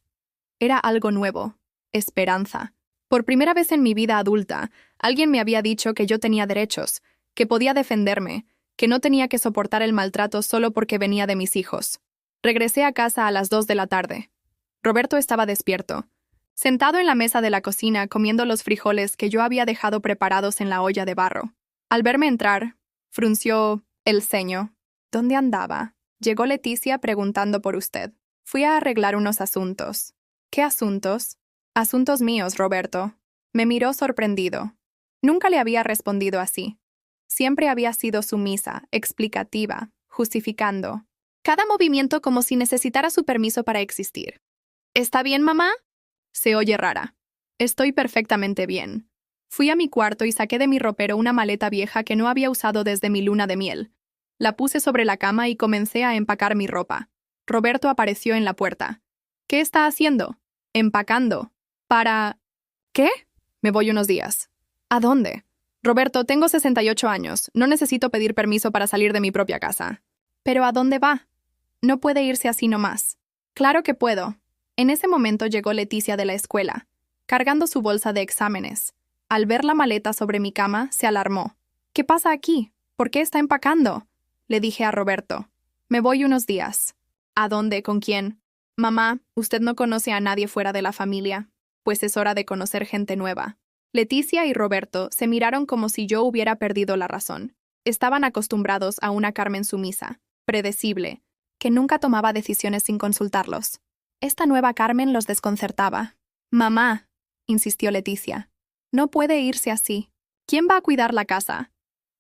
Era algo nuevo, esperanza. Por primera vez en mi vida adulta, alguien me había dicho que yo tenía derechos, que podía defenderme, que no tenía que soportar el maltrato solo porque venía de mis hijos. Regresé a casa a las 2 de la tarde. Roberto estaba despierto, sentado en la mesa de la cocina comiendo los frijoles que yo había dejado preparados en la olla de barro. Al verme entrar, frunció el ceño. ¿Dónde andaba? Llegó Leticia preguntando por usted. Fui a arreglar unos asuntos. ¿Qué asuntos? Asuntos míos, Roberto. Me miró sorprendido. Nunca le había respondido así. Siempre había sido sumisa, explicativa, justificando. Cada movimiento como si necesitara su permiso para existir. ¿Está bien, mamá? Se oye rara. Estoy perfectamente bien. Fui a mi cuarto y saqué de mi ropero una maleta vieja que no había usado desde mi luna de miel. La puse sobre la cama y comencé a empacar mi ropa. Roberto apareció en la puerta. ¿Qué está haciendo? Empacando. ¿Para qué? Me voy unos días. ¿A dónde? Roberto, tengo 68 años. No necesito pedir permiso para salir de mi propia casa. ¿Pero a dónde va? No puede irse así nomás. Claro que puedo. En ese momento llegó Leticia de la escuela, cargando su bolsa de exámenes. Al ver la maleta sobre mi cama, se alarmó. ¿Qué pasa aquí? ¿Por qué está empacando? Le dije a Roberto. Me voy unos días. ¿A dónde? ¿Con quién? Mamá, usted no conoce a nadie fuera de la familia. Pues es hora de conocer gente nueva. Leticia y Roberto se miraron como si yo hubiera perdido la razón. Estaban acostumbrados a una Carmen sumisa, predecible, que nunca tomaba decisiones sin consultarlos. Esta nueva Carmen los desconcertaba. Mamá, insistió Leticia, no puede irse así. ¿Quién va a cuidar la casa?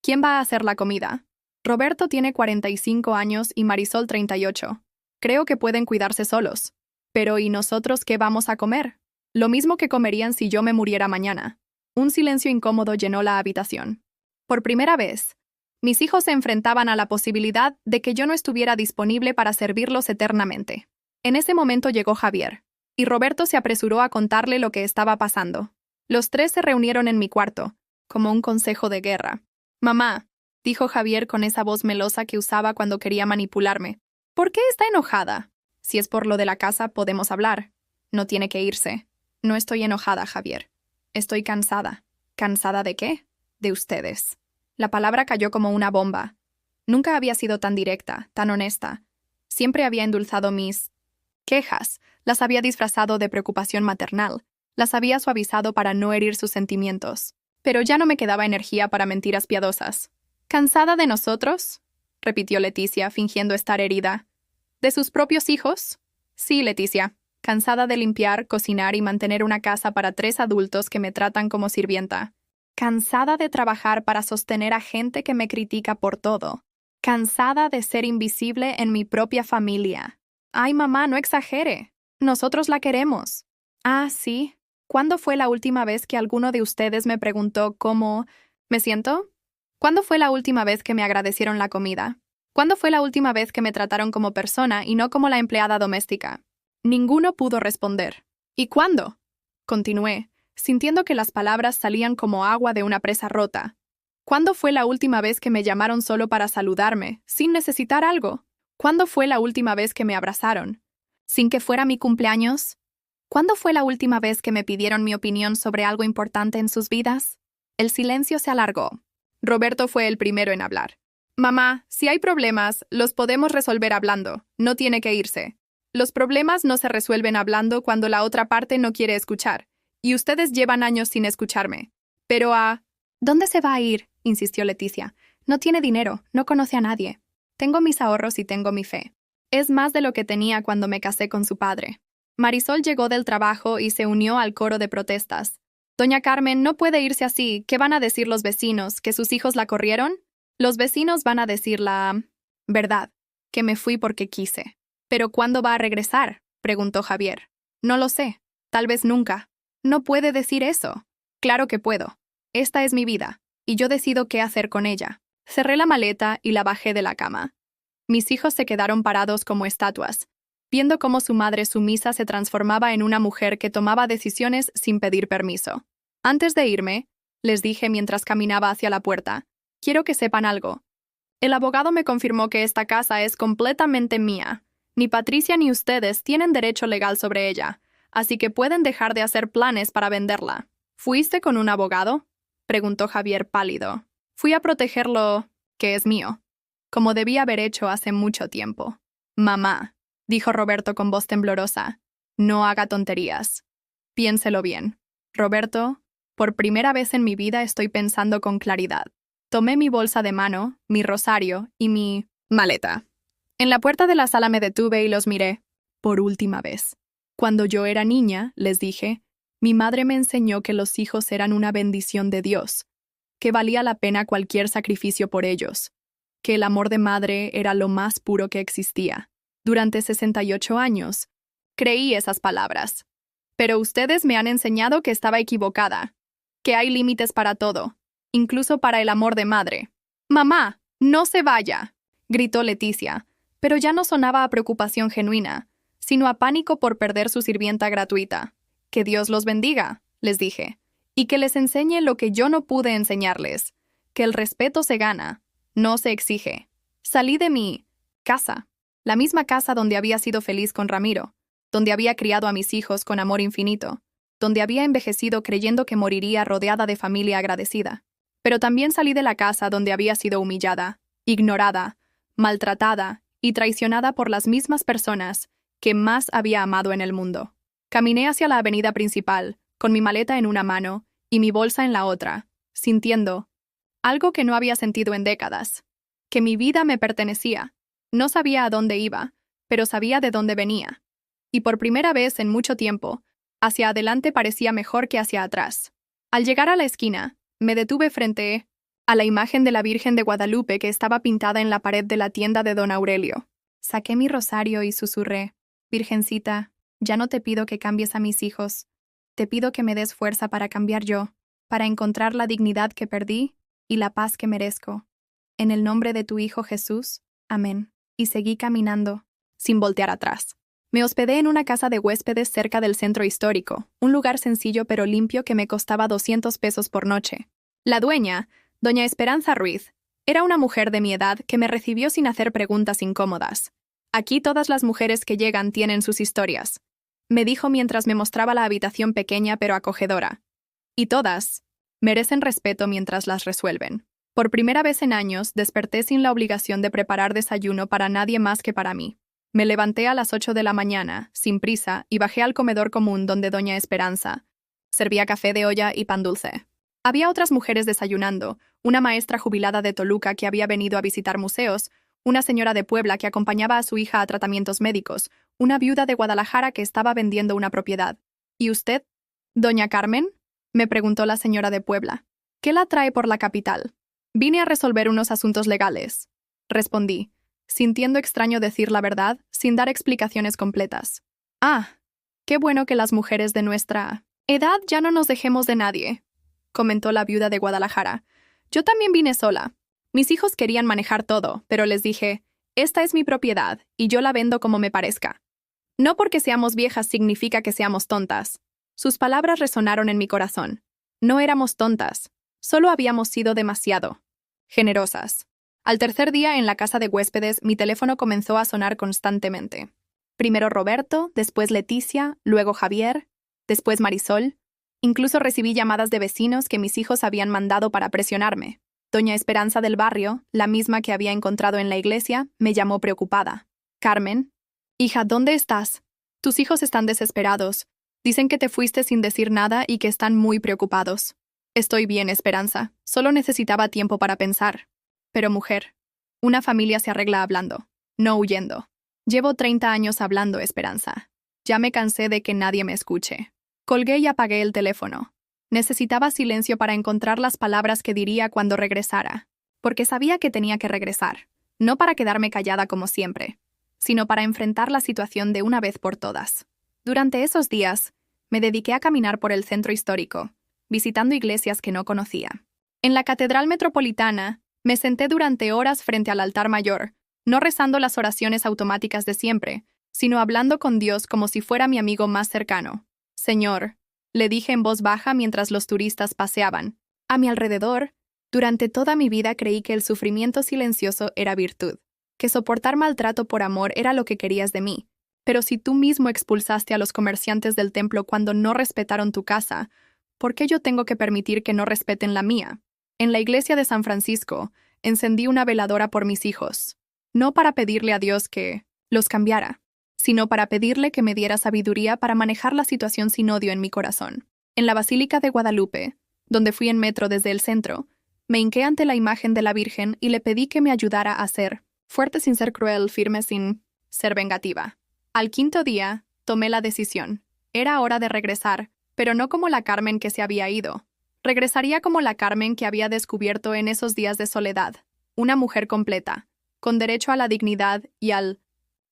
¿Quién va a hacer la comida? Roberto tiene 45 años y Marisol 38. Creo que pueden cuidarse solos. Pero ¿y nosotros qué vamos a comer? Lo mismo que comerían si yo me muriera mañana. Un silencio incómodo llenó la habitación. Por primera vez, mis hijos se enfrentaban a la posibilidad de que yo no estuviera disponible para servirlos eternamente. En ese momento llegó Javier, y Roberto se apresuró a contarle lo que estaba pasando. Los tres se reunieron en mi cuarto, como un consejo de guerra. Mamá, dijo Javier con esa voz melosa que usaba cuando quería manipularme. ¿Por qué está enojada? Si es por lo de la casa, podemos hablar. No tiene que irse. No estoy enojada, Javier. Estoy cansada. ¿Cansada de qué? De ustedes. La palabra cayó como una bomba. Nunca había sido tan directa, tan honesta. Siempre había endulzado mis quejas, las había disfrazado de preocupación maternal, las había suavizado para no herir sus sentimientos. Pero ya no me quedaba energía para mentiras piadosas. ¿Cansada de nosotros? Repitió Leticia, fingiendo estar herida. ¿De sus propios hijos? Sí, Leticia. Cansada de limpiar, cocinar y mantener una casa para 3 adultos que me tratan como sirvienta. Cansada de trabajar para sostener a gente que me critica por todo. Cansada de ser invisible en mi propia familia. Ay, mamá, no exagere. Nosotros la queremos. Ah, sí. ¿Cuándo fue la última vez que alguno de ustedes me preguntó cómo me siento? ¿Cuándo fue la última vez que me agradecieron la comida? ¿Cuándo fue la última vez que me trataron como persona y no como la empleada doméstica? Ninguno pudo responder. ¿Y cuándo? Continué, sintiendo que las palabras salían como agua de una presa rota. ¿Cuándo fue la última vez que me llamaron solo para saludarme, sin necesitar algo? ¿Cuándo fue la última vez que me abrazaron? ¿Sin que fuera mi cumpleaños? ¿Cuándo fue la última vez que me pidieron mi opinión sobre algo importante en sus vidas? El silencio se alargó. Roberto fue el primero en hablar. Mamá, si hay problemas, los podemos resolver hablando. No tiene que irse. Los problemas no se resuelven hablando cuando la otra parte no quiere escuchar. Y ustedes llevan años sin escucharme. Pero ¿dónde se va a ir? Insistió Leticia. No tiene dinero, no conoce a nadie. Tengo mis ahorros y tengo mi fe. Es más de lo que tenía cuando me casé con su padre. Marisol llegó del trabajo y se unió al coro de protestas. Doña Carmen, no puede irse así. ¿Qué van a decir los vecinos? ¿Que sus hijos la corrieron? Los vecinos van a decir la verdad, que me fui porque quise. ¿Pero cuándo va a regresar? Preguntó Javier. No lo sé. Tal vez nunca. No puede decir eso. Claro que puedo. Esta es mi vida, y yo decido qué hacer con ella. Cerré la maleta y la bajé de la cama. Mis hijos se quedaron parados como estatuas, viendo cómo su madre sumisa se transformaba en una mujer que tomaba decisiones sin pedir permiso. Antes de irme, les dije mientras caminaba hacia la puerta, quiero que sepan algo. El abogado me confirmó que esta casa es completamente mía. Ni Patricia ni ustedes tienen derecho legal sobre ella, así que pueden dejar de hacer planes para venderla. ¿Fuiste con un abogado?, preguntó Javier pálido. Fui a protegerlo, que es mío, como debía haber hecho hace mucho tiempo. Mamá, dijo Roberto con voz temblorosa, no haga tonterías. Piénselo bien. Roberto, por primera vez en mi vida estoy pensando con claridad. Tomé mi bolsa de mano, mi rosario y mi maleta. En la puerta de la sala me detuve y los miré. Por última vez. Cuando yo era niña, les dije, mi madre me enseñó que los hijos eran una bendición de Dios, que valía la pena cualquier sacrificio por ellos, que el amor de madre era lo más puro que existía. Durante 68 años, creí esas palabras. Pero ustedes me han enseñado que estaba equivocada, que hay límites para todo, incluso para el amor de madre. «Mamá, no se vaya», gritó Leticia, pero ya no sonaba a preocupación genuina, sino a pánico por perder su sirvienta gratuita. «Que Dios los bendiga», les dije, «y que les enseñe lo que yo no pude enseñarles, que el respeto se gana, no se exige». Salí de mi casa, la misma casa donde había sido feliz con Ramiro, donde había criado a mis hijos con amor infinito, donde había envejecido creyendo que moriría rodeada de familia agradecida. Pero también salí de la casa donde había sido humillada, ignorada, maltratada y traicionada por las mismas personas que más había amado en el mundo. Caminé hacia la avenida principal, con mi maleta en una mano y mi bolsa en la otra, sintiendo algo que no había sentido en décadas, que mi vida me pertenecía. No sabía a dónde iba, pero sabía de dónde venía. Y por primera vez en mucho tiempo, hacia adelante parecía mejor que hacia atrás. Al llegar a la esquina, me detuve frente a la imagen de la Virgen de Guadalupe que estaba pintada en la pared de la tienda de don Aurelio. Saqué mi rosario y susurré, «Virgencita, ya no te pido que cambies a mis hijos. Te pido que me des fuerza para cambiar yo, para encontrar la dignidad que perdí y la paz que merezco. En el nombre de tu Hijo Jesús, amén». Y seguí caminando, sin voltear atrás. Me hospedé en una casa de huéspedes cerca del centro histórico, un lugar sencillo pero limpio que me costaba 200 pesos por noche. La dueña, doña Esperanza Ruiz, era una mujer de mi edad que me recibió sin hacer preguntas incómodas. «Aquí todas las mujeres que llegan tienen sus historias», me dijo mientras me mostraba la habitación pequeña pero acogedora. «Y todas merecen respeto mientras las resuelven». Por primera vez en años, desperté sin la obligación de preparar desayuno para nadie más que para mí. Me levanté a las 8 de la mañana, sin prisa, y bajé al comedor común donde doña Esperanza servía café de olla y pan dulce. Había otras mujeres desayunando, una maestra jubilada de Toluca que había venido a visitar museos, una señora de Puebla que acompañaba a su hija a tratamientos médicos, una viuda de Guadalajara que estaba vendiendo una propiedad. ¿Y usted, doña Carmen?, me preguntó la señora de Puebla. ¿Qué la trae por la capital? Vine a resolver unos asuntos legales, respondí, sintiendo extraño decir la verdad sin dar explicaciones completas. «Ah, qué bueno que las mujeres de nuestra edad ya no nos dejemos de nadie», comentó la viuda de Guadalajara. «Yo también vine sola. Mis hijos querían manejar todo, pero les dije, esta es mi propiedad y yo la vendo como me parezca. No porque seamos viejas significa que seamos tontas». Sus palabras resonaron en mi corazón. No éramos tontas, solo habíamos sido demasiado generosas. Al tercer día en la casa de huéspedes, mi teléfono comenzó a sonar constantemente. Primero Roberto, después Leticia, luego Javier, después Marisol. Incluso recibí llamadas de vecinos que mis hijos habían mandado para presionarme. Doña Esperanza del barrio, la misma que había encontrado en la iglesia, me llamó preocupada. «Carmen, hija, ¿dónde estás? Tus hijos están desesperados. Dicen que te fuiste sin decir nada y que están muy preocupados». «Estoy bien, Esperanza. Solo necesitaba tiempo para pensar». «Pero mujer, una familia se arregla hablando, no huyendo. Llevo 30 años hablando, Esperanza. Ya me cansé de que nadie me escuche». Colgué y apagué el teléfono. Necesitaba silencio para encontrar las palabras que diría cuando regresara, porque sabía que tenía que regresar, no para quedarme callada como siempre, sino para enfrentar la situación de una vez por todas. Durante esos días, me dediqué a caminar por el centro histórico, visitando iglesias que no conocía. En la Catedral Metropolitana, Me senté durante horas frente al altar mayor, no rezando las oraciones automáticas de siempre, sino hablando con Dios como si fuera mi amigo más cercano. Señor, le dije en voz baja mientras los turistas paseaban. A mi alrededor, durante toda mi vida creí que el sufrimiento silencioso era virtud, que soportar maltrato por amor era lo que querías de mí. Pero si tú mismo expulsaste a los comerciantes del templo cuando no respetaron tu casa, ¿por qué yo tengo que permitir que no respeten la mía? En la iglesia de San Francisco, encendí una veladora por mis hijos, no para pedirle a Dios que los cambiara, sino para pedirle que me diera sabiduría para manejar la situación sin odio en mi corazón. En la Basílica de Guadalupe, donde fui en metro desde el centro, me hinqué ante la imagen de la Virgen y le pedí que me ayudara a ser fuerte sin ser cruel, firme sin ser vengativa. Al quinto día, tomé la decisión. Era hora de regresar, pero no como la Carmen que se había ido. Regresaría como la Carmen que había descubierto en esos días de soledad, una mujer completa, con derecho a la dignidad y al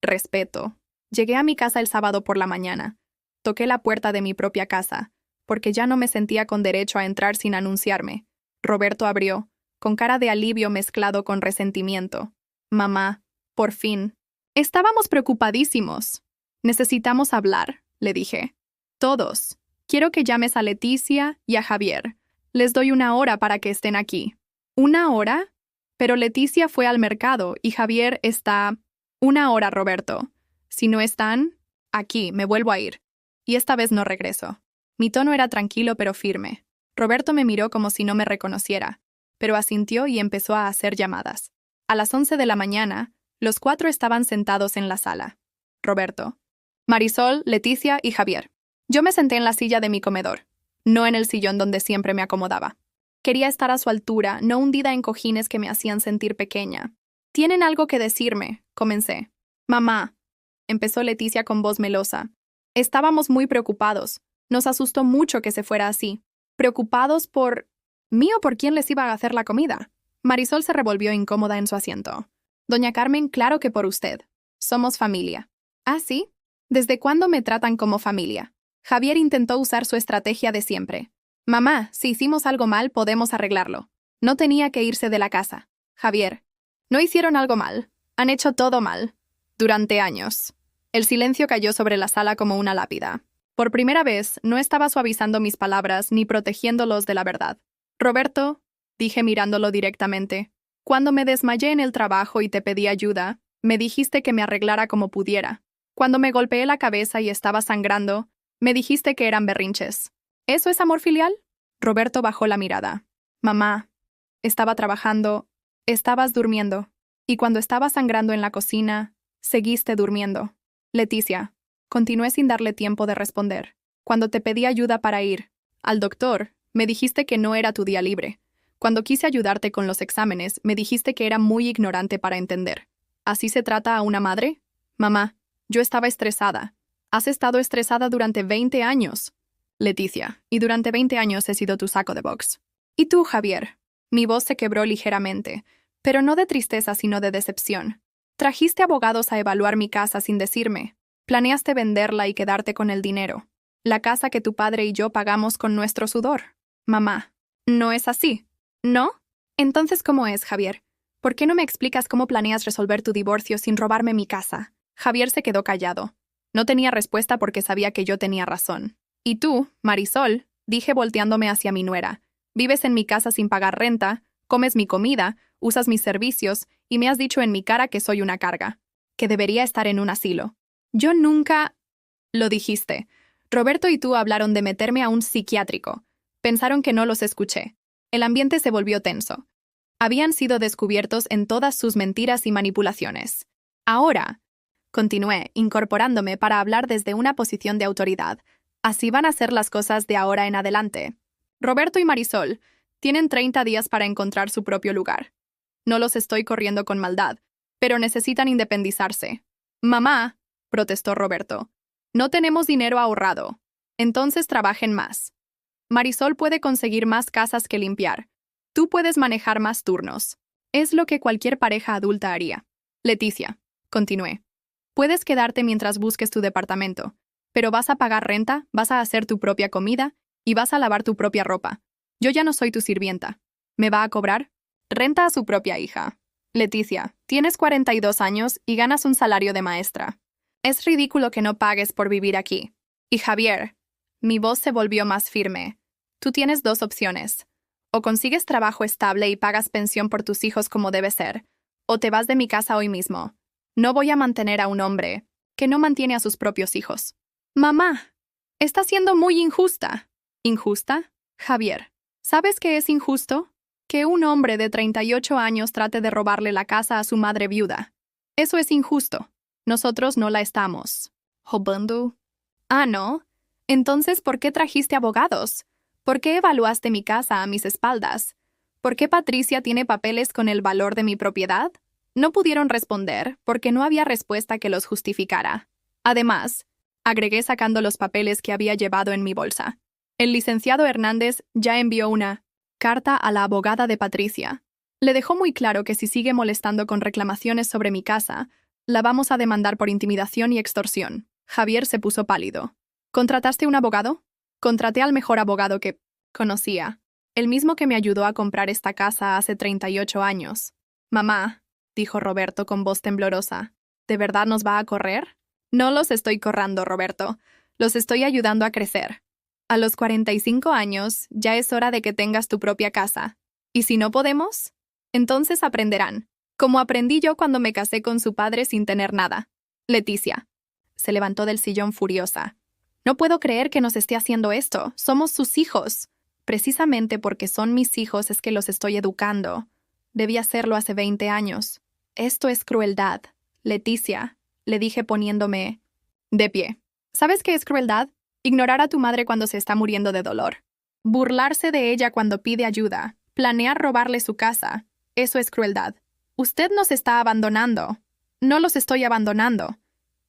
respeto. Llegué a mi casa el sábado por la mañana. Toqué la puerta de mi propia casa, porque ya no me sentía con derecho a entrar sin anunciarme. Roberto abrió, con cara de alivio mezclado con resentimiento. Mamá, por fin. Estábamos preocupadísimos. Necesitamos hablar, le dije. Todos. Quiero que llames a Leticia y a Javier. Les doy 1 hora para que estén aquí. ¿1 hora? Pero Leticia fue al mercado y Javier está... 1 hora, Roberto. Si no están, aquí, me vuelvo a ir. Y esta vez no regreso. Mi tono era tranquilo pero firme. Roberto me miró como si no me reconociera, pero asintió y empezó a hacer llamadas. A las 11 de la mañana, los 4 estaban sentados en la sala. Roberto, Marisol, Leticia y Javier. Yo me senté en la silla de mi comedor, no en el sillón donde siempre me acomodaba. Quería estar a su altura, no hundida en cojines que me hacían sentir pequeña. «Tienen algo que decirme», comencé. «Mamá», empezó Leticia con voz melosa. Estábamos muy preocupados. Nos asustó mucho que se fuera así. ¿Preocupados por mí o por quién les iba a hacer la comida? Marisol se revolvió incómoda en su asiento. Doña Carmen, claro que por usted. Somos familia. ¿Ah, sí? ¿Desde cuándo me tratan como familia? Javier intentó usar su estrategia de siempre. Mamá, si hicimos algo mal, podemos arreglarlo. No tenía que irse de la casa. Javier, no hicieron algo mal. Han hecho todo mal. Durante años. El silencio cayó sobre la sala como una lápida. Por primera vez, no estaba suavizando mis palabras ni protegiéndolos de la verdad. Roberto, dije mirándolo directamente, cuando me desmayé en el trabajo y te pedí ayuda, me dijiste que me arreglara como pudiera. Cuando me golpeé la cabeza y estaba sangrando, me dijiste que eran berrinches. ¿Eso es amor filial? Roberto bajó la mirada. Mamá, estaba trabajando, estabas durmiendo, y cuando estaba sangrando en la cocina, seguiste durmiendo. Leticia, continué sin darle tiempo de responder. Cuando te pedí ayuda para ir al doctor, me dijiste que no era tu día libre. Cuando quise ayudarte con los exámenes, me dijiste que era muy ignorante para entender. ¿Así se trata a una madre? Mamá, yo estaba estresada. Has estado estresada durante 20 años. Leticia, y durante 20 años he sido tu saco de box. ¿Y tú, Javier? Mi voz se quebró ligeramente, pero no de tristeza sino de decepción. Trajiste abogados a evaluar mi casa sin decirme. Planeaste venderla y quedarte con el dinero. La casa que tu padre y yo pagamos con nuestro sudor. Mamá, ¿no es así? ¿No? Entonces, ¿cómo es, Javier? ¿Por qué no me explicas cómo planeas resolver tu divorcio sin robarme mi casa? Javier se quedó callado. No tenía respuesta porque sabía que yo tenía razón. Y tú, Marisol, dije volteándome hacia mi nuera, vives en mi casa sin pagar renta, comes mi comida, usas mis servicios y me has dicho en mi cara que soy una carga, que debería estar en un asilo. Yo nunca... Lo dijiste. Roberto y tú hablaron de meterme a un psiquiátrico. Pensaron que no los escuché. El ambiente se volvió tenso. Habían sido descubiertos en todas sus mentiras y manipulaciones. Ahora, continué, incorporándome para hablar desde una posición de autoridad. Así van a ser las cosas de ahora en adelante. Roberto y Marisol tienen 30 días para encontrar su propio lugar. No los estoy corriendo con maldad, pero necesitan independizarse. Mamá, protestó Roberto, no tenemos dinero ahorrado. Entonces trabajen más. Marisol puede conseguir más casas que limpiar. Tú puedes manejar más turnos. Es lo que cualquier pareja adulta haría. Leticia, continué. Puedes quedarte mientras busques tu departamento, pero vas a pagar renta, vas a hacer tu propia comida y vas a lavar tu propia ropa. Yo ya no soy tu sirvienta. ¿Me va a cobrar? Renta a su propia hija. Leticia, tienes 42 años y ganas un salario de maestra. Es ridículo que no pagues por vivir aquí. Y Javier, mi voz se volvió más firme. Tú tienes dos opciones. O consigues trabajo estable y pagas pensión por tus hijos como debe ser, o te vas de mi casa hoy mismo. No voy a mantener a un hombre que no mantiene a sus propios hijos. Mamá, está siendo muy injusta. ¿Injusta? Javier, ¿sabes qué es injusto? Que un hombre de 38 años trate de robarle la casa a su madre viuda. Eso es injusto. Nosotros no la estamos robando. Ah, ¿no? Entonces, ¿por qué trajiste abogados? ¿Por qué evaluaste mi casa a mis espaldas? ¿Por qué Patricia tiene papeles con el valor de mi propiedad? No pudieron responder porque no había respuesta que los justificara. Además, agregué sacando los papeles que había llevado en mi bolsa. El licenciado Hernández ya envió una carta a la abogada de Patricia. Le dejó muy claro que si sigue molestando con reclamaciones sobre mi casa, la vamos a demandar por intimidación y extorsión. Javier se puso pálido. ¿Contrataste un abogado? Contraté al mejor abogado que conocía, el mismo que me ayudó a comprar esta casa hace 38 años. Mamá, dijo Roberto con voz temblorosa, ¿de verdad nos va a correr? No los estoy corrando, Roberto. Los estoy ayudando a crecer. A los 45 años ya es hora de que tengas tu propia casa. ¿Y si no podemos? Entonces aprenderán, como aprendí yo cuando me casé con su padre sin tener nada. Leticia se levantó del sillón furiosa. No puedo creer que nos esté haciendo esto. Somos sus hijos. Precisamente porque son mis hijos es que los estoy educando. Debí hacerlo hace 20 años. Esto es crueldad. Leticia, le dije poniéndome de pie. ¿Sabes qué es crueldad? Ignorar a tu madre cuando se está muriendo de dolor. Burlarse de ella cuando pide ayuda. Planear robarle su casa. Eso es crueldad. Usted nos está abandonando. No los estoy abandonando.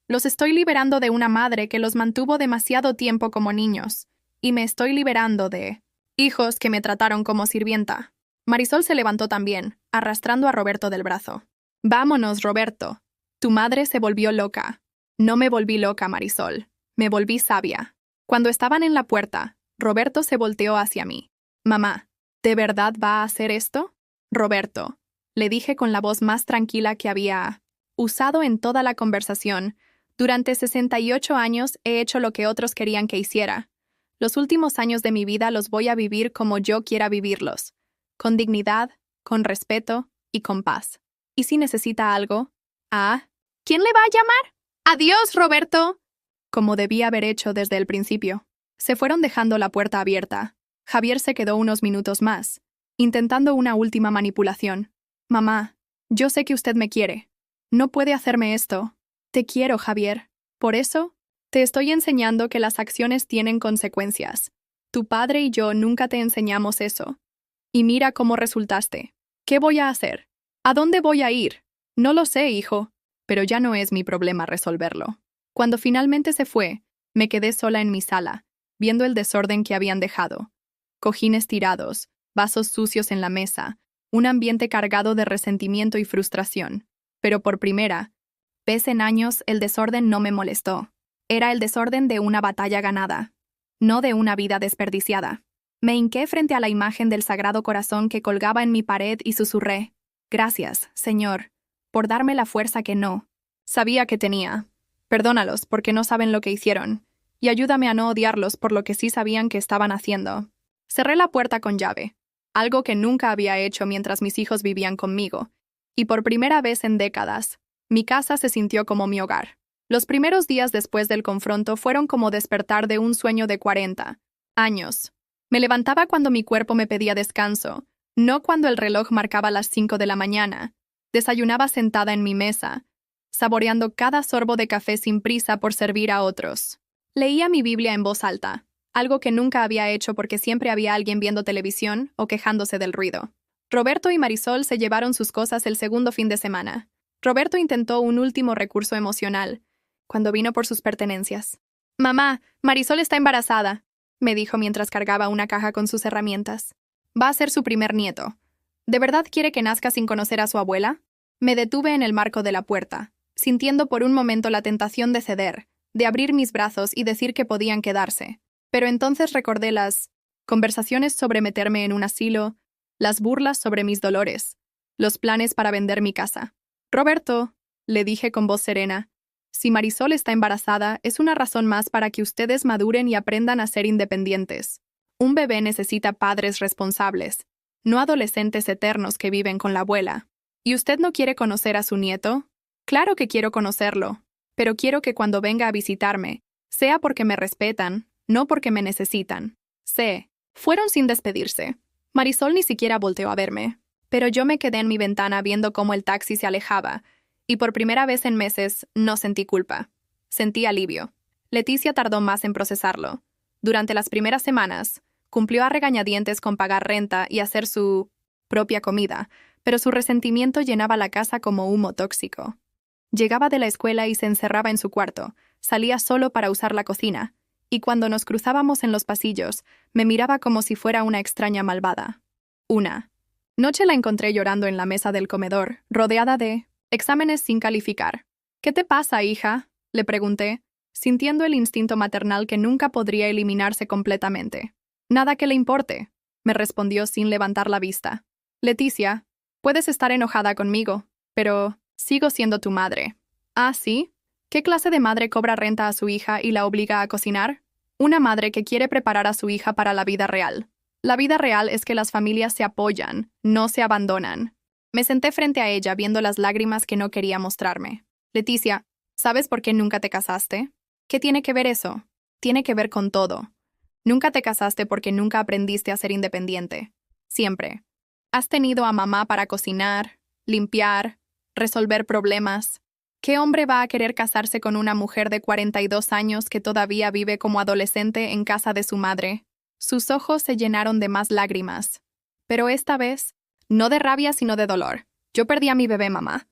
Los estoy liberando de una madre que los mantuvo demasiado tiempo como niños. Y me estoy liberando de hijos que me trataron como sirvienta. Marisol se levantó también, arrastrando a Roberto del brazo. Vámonos, Roberto. Tu madre se volvió loca. No me volví loca, Marisol. Me volví sabia. Cuando estaban en la puerta, Roberto se volteó hacia mí. Mamá, ¿de verdad va a hacer esto? Roberto, le dije con la voz más tranquila que había usado en toda la conversación. Durante 68 años he hecho lo que otros querían que hiciera. Los últimos años de mi vida los voy a vivir como yo quiera vivirlos. Con dignidad, con respeto y con paz. ¿Y si necesita algo? Ah, ¿quién le va a llamar? ¡Adiós, Roberto! Como debía haber hecho desde el principio. Se fueron dejando la puerta abierta. Javier se quedó unos minutos más, intentando una última manipulación. Mamá, yo sé que usted me quiere. No puede hacerme esto. Te quiero, Javier. Por eso, te estoy enseñando que las acciones tienen consecuencias. Tu padre y yo nunca te enseñamos eso. Y mira cómo resultaste. ¿Qué voy a hacer? ¿A dónde voy a ir? No lo sé, hijo, pero ya no es mi problema resolverlo. Cuando finalmente se fue, me quedé sola en mi sala, viendo el desorden que habían dejado. Cojines tirados, vasos sucios en la mesa, un ambiente cargado de resentimiento y frustración. Pero por primera vez en años, el desorden no me molestó. Era el desorden de una batalla ganada, no de una vida desperdiciada. Me hinqué frente a la imagen del Sagrado Corazón que colgaba en mi pared y susurré: «Gracias, Señor, por darme la fuerza que no sabía que tenía. Perdónalos porque no saben lo que hicieron, y ayúdame a no odiarlos por lo que sí sabían que estaban haciendo». Cerré la puerta con llave, algo que nunca había hecho mientras mis hijos vivían conmigo, y por primera vez en décadas, mi casa se sintió como mi hogar. Los primeros días después del confronto fueron como despertar de un sueño de 40 años. Me levantaba cuando mi cuerpo me pedía descanso, no cuando el reloj marcaba las 5 de la mañana. Desayunaba sentada en mi mesa, saboreando cada sorbo de café sin prisa por servir a otros. Leía mi Biblia en voz alta, algo que nunca había hecho porque siempre había alguien viendo televisión o quejándose del ruido. Roberto y Marisol se llevaron sus cosas el segundo fin de semana. Roberto intentó un último recurso emocional, cuando vino por sus pertenencias. «Mamá, Marisol está embarazada», me dijo mientras cargaba una caja con sus herramientas. «Va a ser su primer nieto. ¿De verdad quiere que nazca sin conocer a su abuela?» Me detuve en el marco de la puerta, sintiendo por un momento la tentación de ceder, de abrir mis brazos y decir que podían quedarse. Pero entonces recordé las conversaciones sobre meterme en un asilo, las burlas sobre mis dolores, los planes para vender mi casa. Roberto, le dije con voz serena, si Marisol está embarazada, es una razón más para que ustedes maduren y aprendan a ser independientes. Un bebé necesita padres responsables, no adolescentes eternos que viven con la abuela. ¿Y usted no quiere conocer a su nieto? Claro que quiero conocerlo, pero quiero que cuando venga a visitarme, sea porque me respetan, no porque me necesitan. Fueron sin despedirse. Marisol ni siquiera volteó a verme, pero yo me quedé en mi ventana viendo cómo el taxi se alejaba, y por primera vez en meses no sentí culpa. Sentí alivio. Leticia tardó más en procesarlo. Durante las primeras semanas, cumplió a regañadientes con pagar renta y hacer su propia comida, pero su resentimiento llenaba la casa como humo tóxico. Llegaba de la escuela y se encerraba en su cuarto, salía solo para usar la cocina, y cuando nos cruzábamos en los pasillos, me miraba como si fuera una extraña malvada. Una noche la encontré llorando en la mesa del comedor, rodeada de exámenes sin calificar. ¿Qué te pasa, hija?, le pregunté, sintiendo el instinto maternal que nunca podría eliminarse completamente. Nada que le importe, me respondió sin levantar la vista. Leticia, puedes estar enojada conmigo, pero sigo siendo tu madre. ¿Ah, sí? ¿Qué clase de madre cobra renta a su hija y la obliga a cocinar? Una madre que quiere preparar a su hija para la vida real. La vida real es que las familias se apoyan, no se abandonan. Me senté frente a ella viendo las lágrimas que no quería mostrarme. Leticia, ¿sabes por qué nunca te casaste? ¿Qué tiene que ver eso? Tiene que ver con todo. Nunca te casaste porque nunca aprendiste a ser independiente. Siempre. Has tenido a mamá para cocinar, limpiar, resolver problemas. ¿Qué hombre va a querer casarse con una mujer de 42 años que todavía vive como adolescente en casa de su madre? Sus ojos se llenaron de más lágrimas. Pero esta vez, no de rabia sino de dolor. Yo perdí a mi bebé, mamá.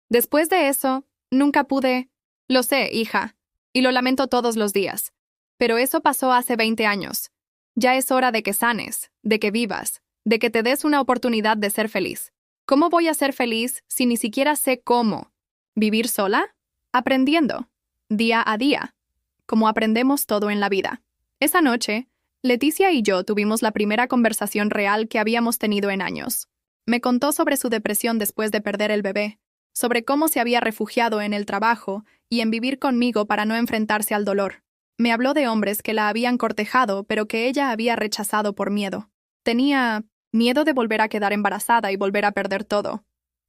Después de eso, nunca pude... Lo sé, hija, y lo lamento todos los días. Pero eso pasó hace 20 años. Ya es hora de que sanes, de que vivas, de que te des una oportunidad de ser feliz. ¿Cómo voy a ser feliz si ni siquiera sé cómo? ¿Vivir sola? Aprendiendo. Día a día. Como aprendemos todo en la vida. Esa noche, Leticia y yo tuvimos la primera conversación real que habíamos tenido en años. Me contó sobre su depresión después de perder el bebé, sobre cómo se había refugiado en el trabajo y en vivir conmigo para no enfrentarse al dolor. Me habló de hombres que la habían cortejado, pero que ella había rechazado por miedo. Tenía miedo de volver a quedar embarazada y volver a perder todo.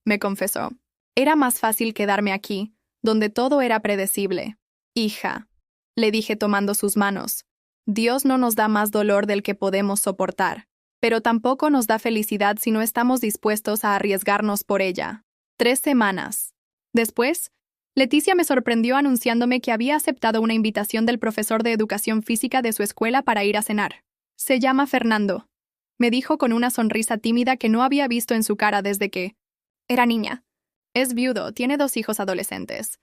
Me confesó. Era más fácil quedarme aquí, donde todo era predecible. Hija, le dije tomando sus manos, Dios no nos da más dolor del que podemos soportar, pero tampoco nos da felicidad si no estamos dispuestos a arriesgarnos por ella. 3 semanas. Después, Leticia me sorprendió anunciándome que había aceptado una invitación del profesor de educación física de su escuela para ir a cenar. Se llama Fernando, me dijo con una sonrisa tímida que no había visto en su cara desde que era niña. Es viudo, tiene 2 hijos adolescentes.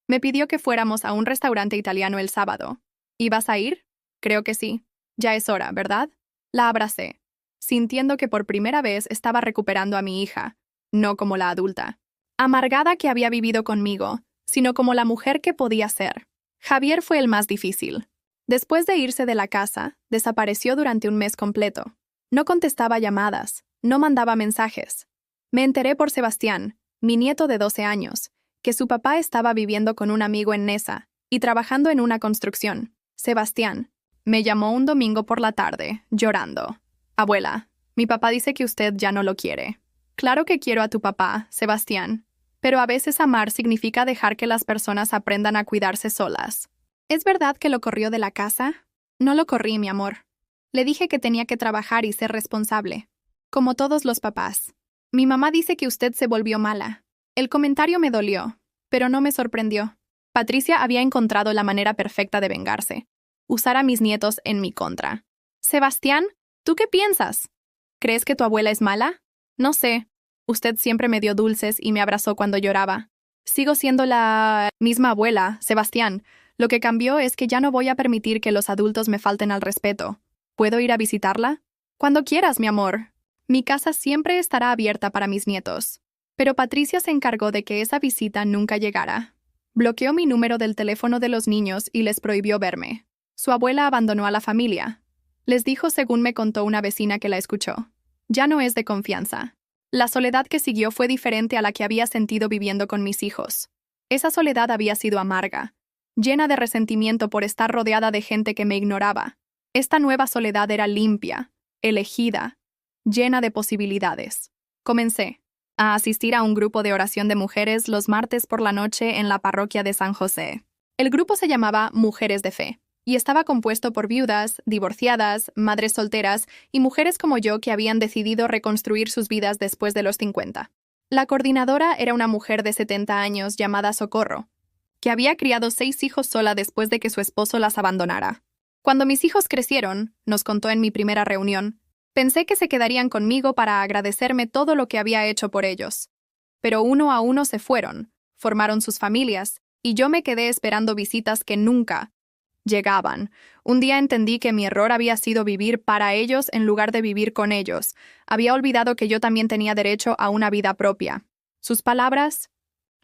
Me pidió que fuéramos a un restaurante italiano el sábado. ¿Ibas a ir? Creo que sí. Ya es hora, ¿verdad? La abracé, sintiendo que por primera vez estaba recuperando a mi hija, no como la adulta, amargada que había vivido conmigo, sino como la mujer que podía ser. Javier fue el más difícil. Después de irse de la casa, desapareció durante un mes completo. No contestaba llamadas, no mandaba mensajes. Me enteré por Sebastián, mi nieto de 12 años, que su papá estaba viviendo con un amigo en Nesa y trabajando en una construcción. Sebastián me llamó un domingo por la tarde, llorando. Abuela, mi papá dice que usted ya no lo quiere. Claro que quiero a tu papá, Sebastián, pero a veces amar significa dejar que las personas aprendan a cuidarse solas. ¿Es verdad que lo corrió de la casa? No lo corrí, mi amor. Le dije que tenía que trabajar y ser responsable, como todos los papás. Mi mamá dice que usted se volvió mala. El comentario me dolió, pero no me sorprendió. Patricia había encontrado la manera perfecta de vengarse. Usar a mis nietos en mi contra. Sebastián, ¿tú qué piensas? ¿Crees que tu abuela es mala? No sé. Usted siempre me dio dulces y me abrazó cuando lloraba. Sigo siendo la misma abuela, Sebastián. Lo que cambió es que ya no voy a permitir que los adultos me falten al respeto. ¿Puedo ir a visitarla? Cuando quieras, mi amor. Mi casa siempre estará abierta para mis nietos. Pero Patricia se encargó de que esa visita nunca llegara. Bloqueó mi número del teléfono de los niños y les prohibió verme. Su abuela abandonó a la familia. Les dijo según me contó una vecina que la escuchó. Ya no es de confianza. La soledad que siguió fue diferente a la que había sentido viviendo con mis hijos. Esa soledad había sido amarga, llena de resentimiento por estar rodeada de gente que me ignoraba. Esta nueva soledad era limpia, elegida, llena de posibilidades. Comencé a asistir a un grupo de oración de mujeres los martes por la noche en la parroquia de San José. El grupo se llamaba Mujeres de Fe y estaba compuesto por viudas, divorciadas, madres solteras y mujeres como yo que habían decidido reconstruir sus vidas después de los 50. La coordinadora era una mujer de 70 años llamada Socorro, que había criado 6 hijos sola después de que su esposo las abandonara. Cuando mis hijos crecieron, nos contó en mi primera reunión, pensé que se quedarían conmigo para agradecerme todo lo que había hecho por ellos. Pero uno a uno se fueron, formaron sus familias, y yo me quedé esperando visitas que nunca llegaban. Un día entendí que mi error había sido vivir para ellos en lugar de vivir con ellos. Había olvidado que yo también tenía derecho a una vida propia. Sus palabras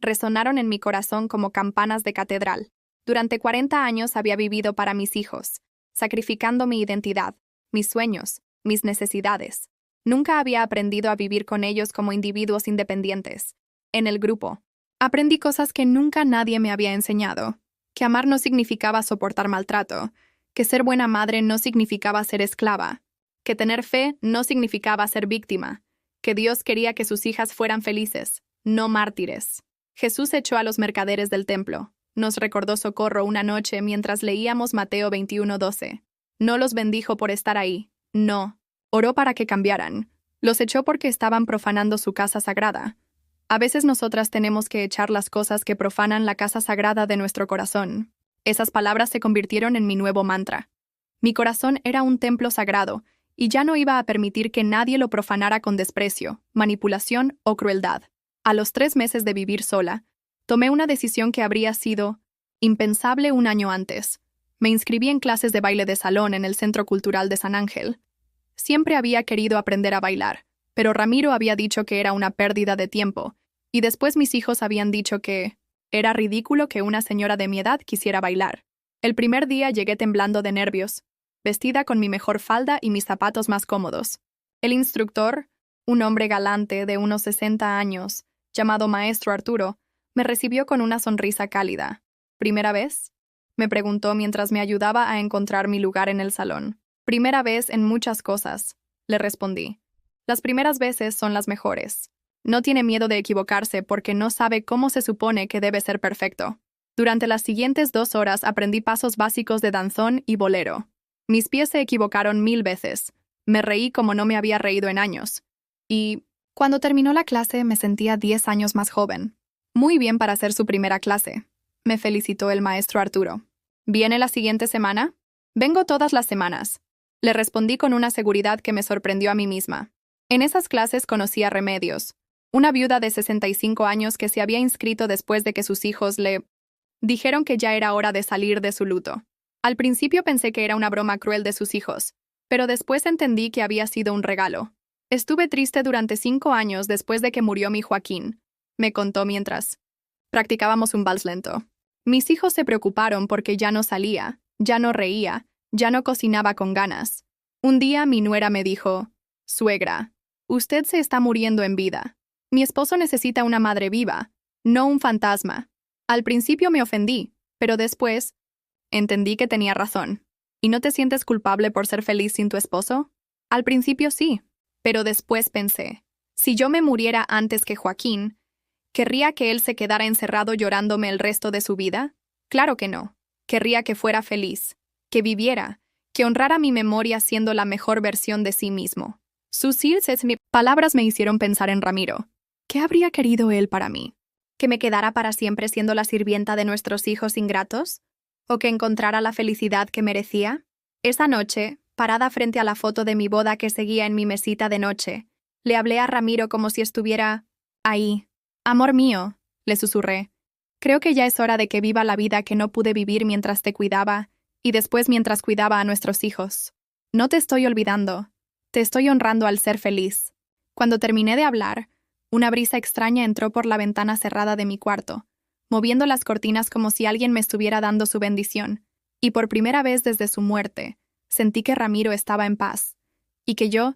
resonaron en mi corazón como campanas de catedral. Durante 40 años había vivido para mis hijos, sacrificando mi identidad, mis sueños, mis necesidades. Nunca había aprendido a vivir con ellos como individuos independientes. En el grupo, aprendí cosas que nunca nadie me había enseñado. Que amar no significaba soportar maltrato, que ser buena madre no significaba ser esclava, que tener fe no significaba ser víctima, que Dios quería que sus hijas fueran felices, no mártires. Jesús echó a los mercaderes del templo, nos recordó Socorro una noche mientras leíamos Mateo 21:12. No los bendijo por estar ahí, no. Oró para que cambiaran. Los echó porque estaban profanando su casa sagrada. A veces nosotras tenemos que echar las cosas que profanan la casa sagrada de nuestro corazón. Esas palabras se convirtieron en mi nuevo mantra. Mi corazón era un templo sagrado, y ya no iba a permitir que nadie lo profanara con desprecio, manipulación o crueldad. A los 3 meses de vivir sola, tomé una decisión que habría sido impensable un año antes. Me inscribí en clases de baile de salón en el Centro Cultural de San Ángel. Siempre había querido aprender a bailar, pero Ramiro había dicho que era una pérdida de tiempo, y después mis hijos habían dicho que era ridículo que una señora de mi edad quisiera bailar. El primer día llegué temblando de nervios, vestida con mi mejor falda y mis zapatos más cómodos. El instructor, un hombre galante de unos 60 años, llamado Maestro Arturo, me recibió con una sonrisa cálida. ¿Primera vez?, me preguntó mientras me ayudaba a encontrar mi lugar en el salón. Primera vez en muchas cosas, le respondí. Las primeras veces son las mejores. No tiene miedo de equivocarse porque no sabe cómo se supone que debe ser perfecto. Durante las siguientes 2 horas aprendí pasos básicos de danzón y bolero. Mis pies se equivocaron 1000 veces. Me reí como no me había reído en años. Y cuando terminó la clase me sentía 10 años más joven. Muy bien para hacer su primera clase, me felicitó el maestro Arturo. ¿Viene la siguiente semana? Vengo todas las semanas. Le respondí con una seguridad que me sorprendió a mí misma. En esas clases conocí a Remedios, una viuda de 65 años que se había inscrito después de que sus hijos le dijeron que ya era hora de salir de su luto. Al principio pensé que era una broma cruel de sus hijos, pero después entendí que había sido un regalo. Estuve triste durante 5 años después de que murió mi Joaquín, me contó mientras practicábamos un vals lento. Mis hijos se preocuparon porque ya no salía, ya no reía, ya no cocinaba con ganas. Un día mi nuera me dijo: «Suegra, usted se está muriendo en vida. Mi esposo necesita una madre viva, no un fantasma». Al principio me ofendí, pero después entendí que tenía razón. ¿Y no te sientes culpable por ser feliz sin tu esposo? Al principio sí, pero después pensé, si yo me muriera antes que Joaquín, ¿querría que él se quedara encerrado llorándome el resto de su vida? Claro que no. Querría que fuera feliz, que viviera, que honrara mi memoria siendo la mejor versión de sí mismo. Sus palabras me hicieron pensar en Ramiro. ¿Qué habría querido él para mí? ¿Que me quedara para siempre siendo la sirvienta de nuestros hijos ingratos? ¿O que encontrara la felicidad que merecía? Esa noche, parada frente a la foto de mi boda que seguía en mi mesita de noche, le hablé a Ramiro como si estuviera ahí. «Amor mío», le susurré, «creo que ya es hora de que viva la vida que no pude vivir mientras te cuidaba y después mientras cuidaba a nuestros hijos. No te estoy olvidando, te estoy honrando al ser feliz». Cuando terminé de hablar, una brisa extraña entró por la ventana cerrada de mi cuarto, moviendo las cortinas como si alguien me estuviera dando su bendición, y por primera vez desde su muerte, sentí que Ramiro estaba en paz, y que yo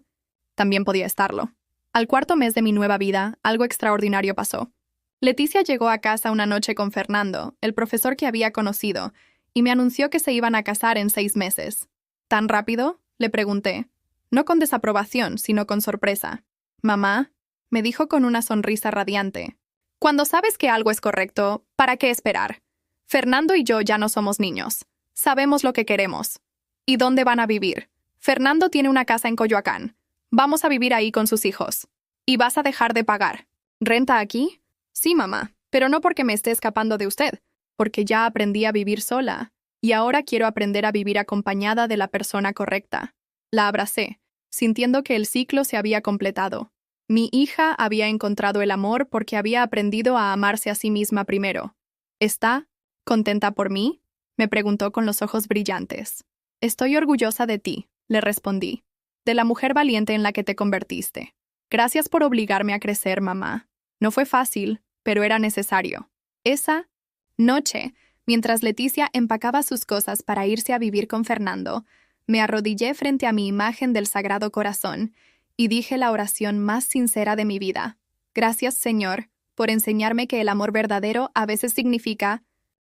también podía estarlo. Al cuarto mes de mi nueva vida, algo extraordinario pasó. Leticia llegó a casa una noche con Fernando, el profesor que había conocido, y me anunció que se iban a casar en 6 meses. ¿Tan rápido?, le pregunté. No con desaprobación, sino con sorpresa. «Mamá», me dijo con una sonrisa radiante. «Cuando sabes que algo es correcto, ¿para qué esperar? Fernando y yo ya no somos niños. Sabemos lo que queremos. ¿Y dónde van a vivir? Fernando tiene una casa en Coyoacán. Vamos a vivir ahí con sus hijos. ¿Y vas a dejar de pagar? ¿Renta aquí?» «Sí, mamá, pero no porque me esté escapando de usted, porque ya aprendí a vivir sola, y ahora quiero aprender a vivir acompañada de la persona correcta». La abracé, sintiendo que el ciclo se había completado. Mi hija había encontrado el amor porque había aprendido a amarse a sí misma primero. «¿Está contenta por mí?», me preguntó con los ojos brillantes. «Estoy orgullosa de ti», le respondí, «de la mujer valiente en la que te convertiste. Gracias por obligarme a crecer, mamá. No fue fácil, pero era necesario». Esa noche, mientras Leticia empacaba sus cosas para irse a vivir con Fernando, me arrodillé frente a mi imagen del Sagrado Corazón y dije la oración más sincera de mi vida. «Gracias, Señor, por enseñarme que el amor verdadero a veces significa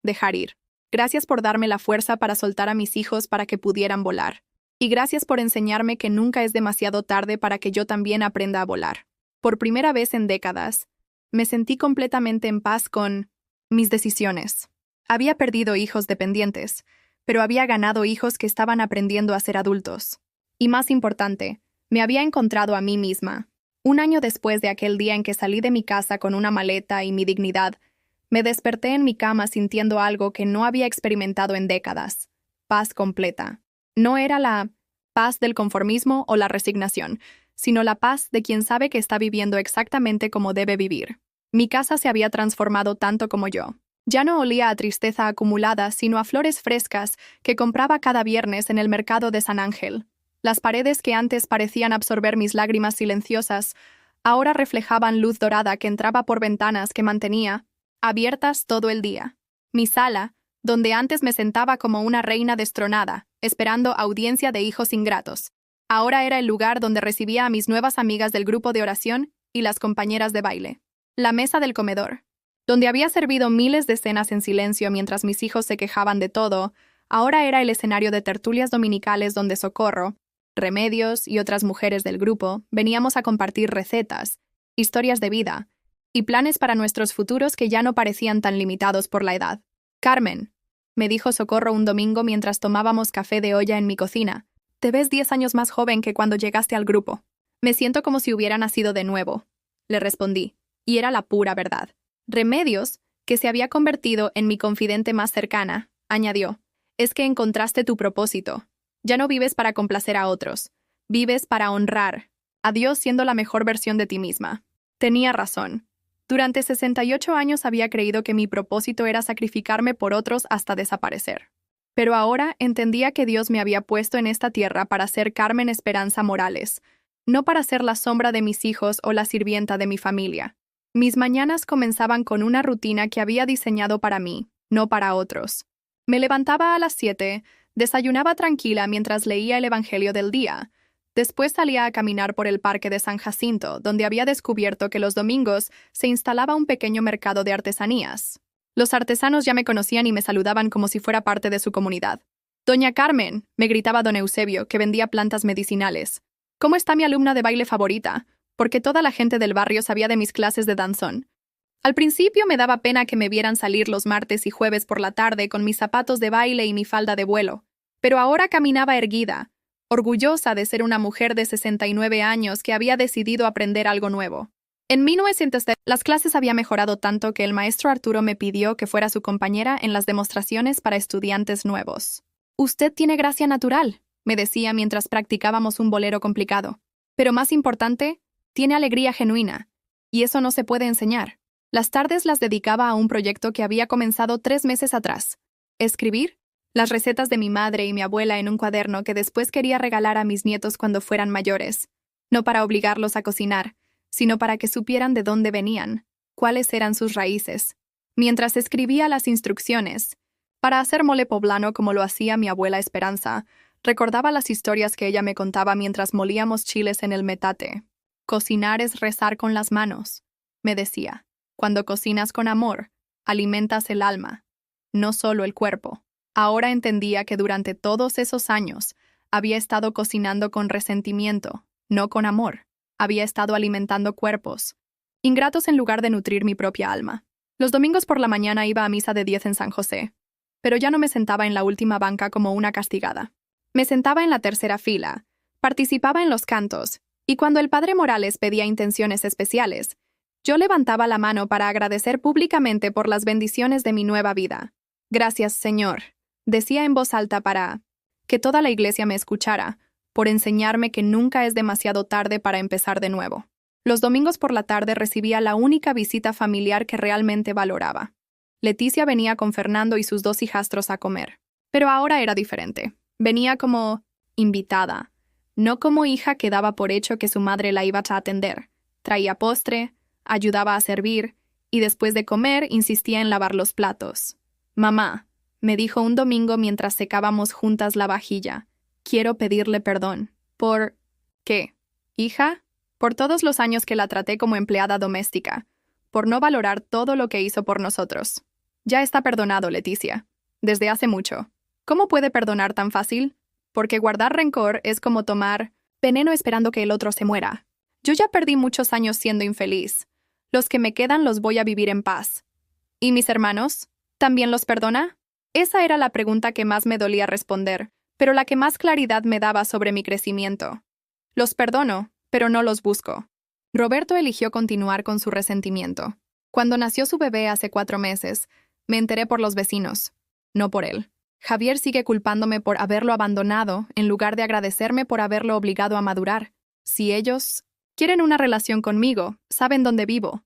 dejar ir. Gracias por darme la fuerza para soltar a mis hijos para que pudieran volar. Y gracias por enseñarme que nunca es demasiado tarde para que yo también aprenda a volar». Por primera vez en décadas, me sentí completamente en paz con mis decisiones. Había perdido hijos dependientes, pero había ganado hijos que estaban aprendiendo a ser adultos. Y más importante, me había encontrado a mí misma. Un año después de aquel día en que salí de mi casa con una maleta y mi dignidad, me desperté en mi cama sintiendo algo que no había experimentado en décadas: paz completa. No era la paz del conformismo o la resignación, sino la paz de quien sabe que está viviendo exactamente como debe vivir. Mi casa se había transformado tanto como yo. Ya no olía a tristeza acumulada, sino a flores frescas que compraba cada viernes en el mercado de San Ángel. Las paredes que antes parecían absorber mis lágrimas silenciosas, ahora reflejaban luz dorada que entraba por ventanas que mantenía abiertas todo el día. Mi sala, donde antes me sentaba como una reina destronada, esperando audiencia de hijos ingratos, ahora era el lugar donde recibía a mis nuevas amigas del grupo de oración y las compañeras de baile. La mesa del comedor, donde había servido miles de cenas en silencio mientras mis hijos se quejaban de todo, ahora era el escenario de tertulias dominicales donde Socorro, Remedios y otras mujeres del grupo veníamos a compartir recetas, historias de vida y planes para nuestros futuros que ya no parecían tan limitados por la edad. «Carmen», me dijo Socorro un domingo mientras tomábamos café de olla en mi cocina, «te ves 10 años más joven que cuando llegaste al grupo». «Me siento como si hubiera nacido de nuevo», le respondí, y era la pura verdad. Remedios, que se había convertido en mi confidente más cercana, añadió: «Es que encontraste tu propósito. Ya no vives para complacer a otros. Vives para honrar a Dios siendo la mejor versión de ti misma». Tenía razón. Durante 68 años había creído que mi propósito era sacrificarme por otros hasta desaparecer. Pero ahora entendía que Dios me había puesto en esta tierra para ser Carmen Esperanza Morales, no para ser la sombra de mis hijos o la sirvienta de mi familia. Mis mañanas comenzaban con una rutina que había diseñado para mí, no para otros. Me levantaba a las 7, desayunaba tranquila mientras leía el Evangelio del día. Después salía a caminar por el parque de San Jacinto, donde había descubierto que los domingos se instalaba un pequeño mercado de artesanías. Los artesanos ya me conocían y me saludaban como si fuera parte de su comunidad. «Doña Carmen», me gritaba don Eusebio, que vendía plantas medicinales. «¿Cómo está mi alumna de baile favorita?», porque toda la gente del barrio sabía de mis clases de danzón. Al principio me daba pena que me vieran salir los martes y jueves por la tarde con mis zapatos de baile y mi falda de vuelo, pero ahora caminaba erguida, orgullosa de ser una mujer de 69 años que había decidido aprender algo nuevo. En 1910, las clases habían mejorado tanto que el maestro Arturo me pidió que fuera su compañera en las demostraciones para estudiantes nuevos. «Usted tiene gracia natural», me decía mientras practicábamos un bolero complicado. «Pero más importante, tiene alegría genuina, y eso no se puede enseñar». Las tardes las dedicaba a un proyecto que había comenzado 3 meses atrás: escribir las recetas de mi madre y mi abuela en un cuaderno que después quería regalar a mis nietos cuando fueran mayores, no para obligarlos a cocinar, sino para que supieran de dónde venían, cuáles eran sus raíces. Mientras escribía las instrucciones, para hacer mole poblano como lo hacía mi abuela Esperanza, Recordaba las historias que ella me contaba mientras molíamos chiles en el metate. Cocinar es rezar con las manos, me decía. Cuando cocinas con amor, alimentas el alma, no solo el cuerpo. Ahora entendía que durante todos esos años había estado cocinando con resentimiento, no con amor. Había estado alimentando cuerpos, ingratos en lugar de nutrir mi propia alma. Los domingos por la mañana iba a misa de 10 en San José, pero ya no me sentaba en la última banca como una castigada. Me sentaba en la tercera fila, participaba en los cantos, y cuando el padre Morales pedía intenciones especiales, yo levantaba la mano para agradecer públicamente por las bendiciones de mi nueva vida. Gracias, Señor, decía en voz alta para que toda la iglesia me escuchara, por enseñarme que nunca es demasiado tarde para empezar de nuevo. Los domingos por la tarde recibía la única visita familiar que realmente valoraba. Leticia venía con Fernando y sus 2 hijastros a comer. Pero ahora era diferente. Venía como invitada, no como hija que daba por hecho que su madre la iba a atender. Traía postre, ayudaba a servir, y después de comer insistía en lavar los platos. «Mamá», me dijo un domingo mientras secábamos juntas la vajilla, «quiero pedirle perdón». ¿Por qué, hija? Por todos los años que la traté como empleada doméstica, por no valorar todo lo que hizo por nosotros. Ya está perdonado, Leticia. Desde hace mucho. ¿Cómo puede perdonar tan fácil? Porque guardar rencor es como tomar veneno esperando que el otro se muera. Yo ya perdí muchos años siendo infeliz. Los que me quedan los voy a vivir en paz. ¿Y mis hermanos? ¿También los perdona? Esa era la pregunta que más me dolía responder, pero la que más claridad me daba sobre mi crecimiento. Los perdono, pero no los busco. Roberto eligió continuar con su resentimiento. Cuando nació su bebé hace 4 meses, me enteré por los vecinos, no por él. Javier sigue culpándome por haberlo abandonado en lugar de agradecerme por haberlo obligado a madurar. Si ellos quieren una relación conmigo, saben dónde vivo.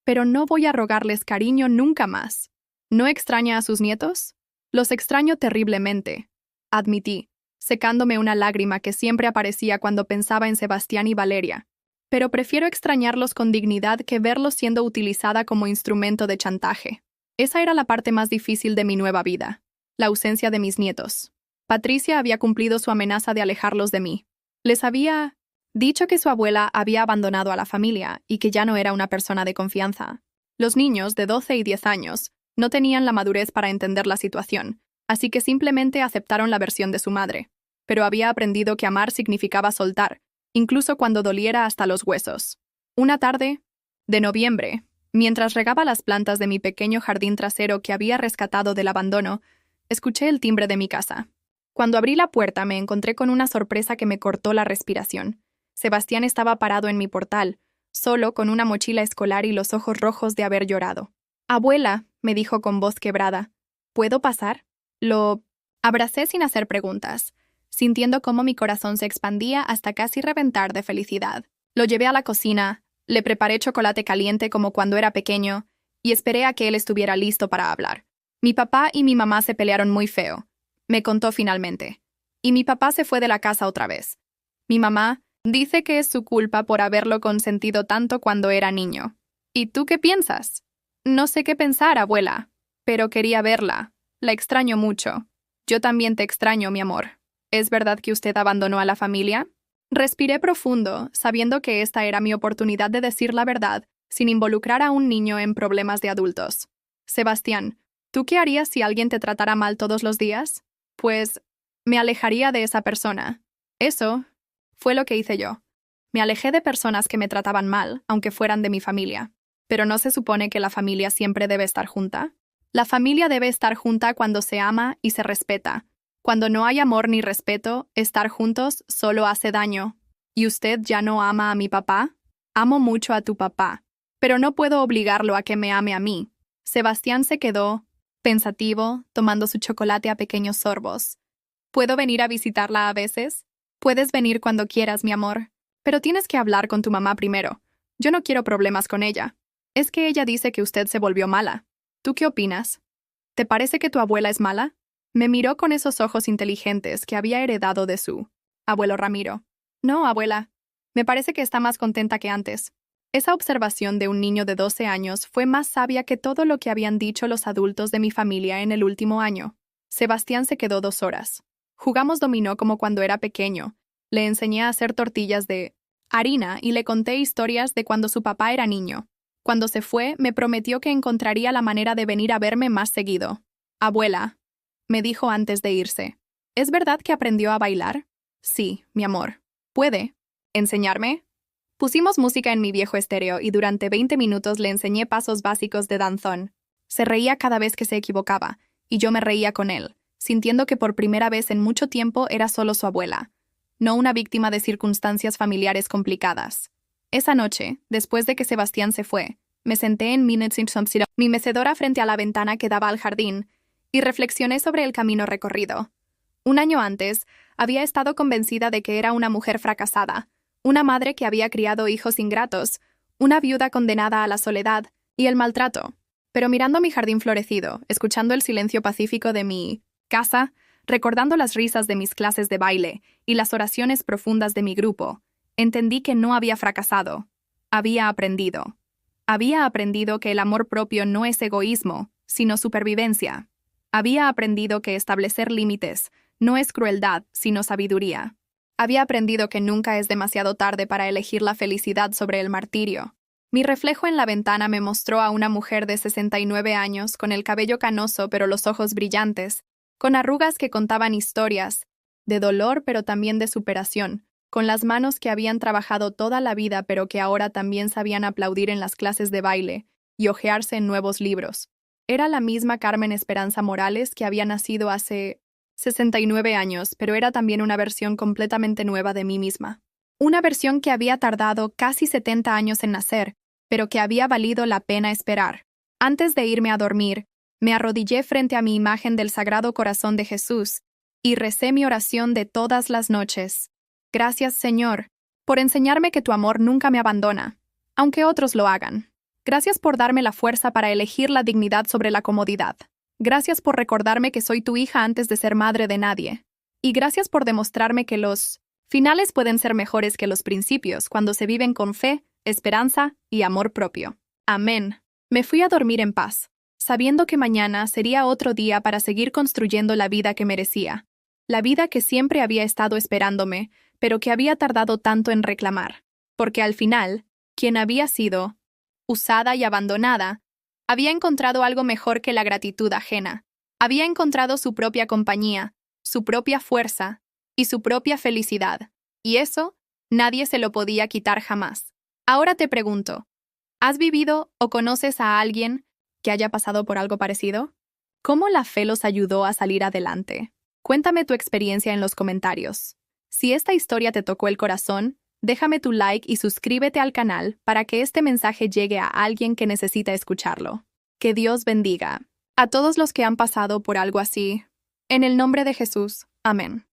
Pero no voy a rogarles cariño nunca más. ¿No extraña a sus nietos? Los extraño terriblemente, admití, secándome una lágrima que siempre aparecía cuando pensaba en Sebastián y Valeria. Pero prefiero extrañarlos con dignidad que verlos siendo utilizada como instrumento de chantaje. Esa era la parte más difícil de mi nueva vida. La ausencia de mis nietos. Patricia había cumplido su amenaza de alejarlos de mí. Les había dicho que su abuela había abandonado a la familia y que ya no era una persona de confianza. Los niños de 12 y 10 años no tenían la madurez para entender la situación, así que simplemente aceptaron la versión de su madre. Pero había aprendido que amar significaba soltar, incluso cuando doliera hasta los huesos. Una tarde de noviembre, mientras regaba las plantas de mi pequeño jardín trasero que había rescatado del abandono, escuché el timbre de mi casa. Cuando abrí la puerta me encontré con una sorpresa que me cortó la respiración. Sebastián estaba parado en mi portal, solo con una mochila escolar y los ojos rojos de haber llorado. «Abuela», me dijo con voz quebrada, «¿puedo pasar?» Lo abracé sin hacer preguntas, sintiendo cómo mi corazón se expandía hasta casi reventar de felicidad. Lo llevé a la cocina, le preparé chocolate caliente como cuando era pequeño, y esperé a que él estuviera listo para hablar. «Mi papá y mi mamá se pelearon muy feo», me contó finalmente. «Y mi papá se fue de la casa otra vez. Mi mamá dice que es su culpa por haberlo consentido tanto cuando era niño. ¿Y tú qué piensas?» «No sé qué pensar, abuela, pero quería verla. La extraño mucho. Yo también te extraño, mi amor. ¿Es verdad que usted abandonó a la familia?» Respiré profundo, sabiendo que esta era mi oportunidad de decir la verdad, sin involucrar a un niño en problemas de adultos. «Sebastián, ¿tú qué harías si alguien te tratara mal todos los días?» «Pues, me alejaría de esa persona». Eso fue lo que hice yo. Me alejé de personas que me trataban mal, aunque fueran de mi familia. ¿Pero no se supone que la familia siempre debe estar junta? La familia debe estar junta cuando se ama y se respeta. Cuando no hay amor ni respeto, estar juntos solo hace daño. ¿Y usted ya no ama a mi papá? Amo mucho a tu papá, pero no puedo obligarlo a que me ame a mí. Sebastián se quedó pensativo, tomando su chocolate a pequeños sorbos. ¿Puedo venir a visitarla a veces? Puedes venir cuando quieras, mi amor. Pero tienes que hablar con tu mamá primero. Yo no quiero problemas con ella. Es que ella dice que usted se volvió mala. ¿Tú qué opinas? ¿Te parece que tu abuela es mala? Me miró con esos ojos inteligentes que había heredado de su abuelo Ramiro. No, abuela. Me parece que está más contenta que antes. Esa observación de un niño de 12 años fue más sabia que todo lo que habían dicho los adultos de mi familia en el último año. Sebastián se quedó 2 horas. Jugamos dominó como cuando era pequeño. Le enseñé a hacer tortillas de harina y le conté historias de cuando su papá era niño. Cuando se fue, me prometió que encontraría la manera de venir a verme más seguido. Abuela, me dijo antes de irse, ¿es verdad que aprendió a bailar? Sí, mi amor. ¿Puede enseñarme? Pusimos música en mi viejo estéreo y durante 20 minutos le enseñé pasos básicos de danzón. Se reía cada vez que se equivocaba, y yo me reía con él, sintiendo que por primera vez en mucho tiempo era solo su abuela, no una víctima de circunstancias familiares complicadas. Esa noche, después de que Sebastián se fue, me senté en mi mecedora frente a la ventana que daba al jardín y reflexioné sobre el camino recorrido. Un año antes, había estado convencida de que era una mujer fracasada, una madre que había criado hijos ingratos, una viuda condenada a la soledad y el maltrato. Pero mirando mi jardín florecido, escuchando el silencio pacífico de mi casa, recordando las risas de mis clases de baile y las oraciones profundas de mi grupo, entendí que no había fracasado. Había aprendido. Había aprendido que el amor propio no es egoísmo, sino supervivencia. Había aprendido que establecer límites no es crueldad, sino sabiduría. Había aprendido que nunca es demasiado tarde para elegir la felicidad sobre el martirio. Mi reflejo en la ventana me mostró a una mujer de 69 años, con el cabello canoso pero los ojos brillantes, con arrugas que contaban historias, de dolor pero también de superación, con las manos que habían trabajado toda la vida pero que ahora también sabían aplaudir en las clases de baile y hojearse en nuevos libros. Era la misma Carmen Esperanza Morales que había nacido hace 69 años, pero era también una versión completamente nueva de mí misma. Una versión que había tardado casi 70 años en nacer, pero que había valido la pena esperar. Antes de irme a dormir, me arrodillé frente a mi imagen del Sagrado Corazón de Jesús y recé mi oración de todas las noches. Gracias, Señor, por enseñarme que tu amor nunca me abandona, aunque otros lo hagan. Gracias por darme la fuerza para elegir la dignidad sobre la comodidad. Gracias por recordarme que soy tu hija antes de ser madre de nadie. Y gracias por demostrarme que los finales pueden ser mejores que los principios cuando se viven con fe, esperanza y amor propio. Amén. Me fui a dormir en paz, sabiendo que mañana sería otro día para seguir construyendo la vida que merecía. La vida que siempre había estado esperándome, pero que había tardado tanto en reclamar. Porque al final, quien había sido usada y abandonada, había encontrado algo mejor que la gratitud ajena. Había encontrado su propia compañía, su propia fuerza y su propia felicidad. Y eso, nadie se lo podía quitar jamás. Ahora te pregunto, ¿has vivido o conoces a alguien que haya pasado por algo parecido? ¿Cómo la fe los ayudó a salir adelante? Cuéntame tu experiencia en los comentarios. Si esta historia te tocó el corazón, déjame tu like y suscríbete al canal para que este mensaje llegue a alguien que necesita escucharlo. Que Dios bendiga a todos los que han pasado por algo así. En el nombre de Jesús. Amén.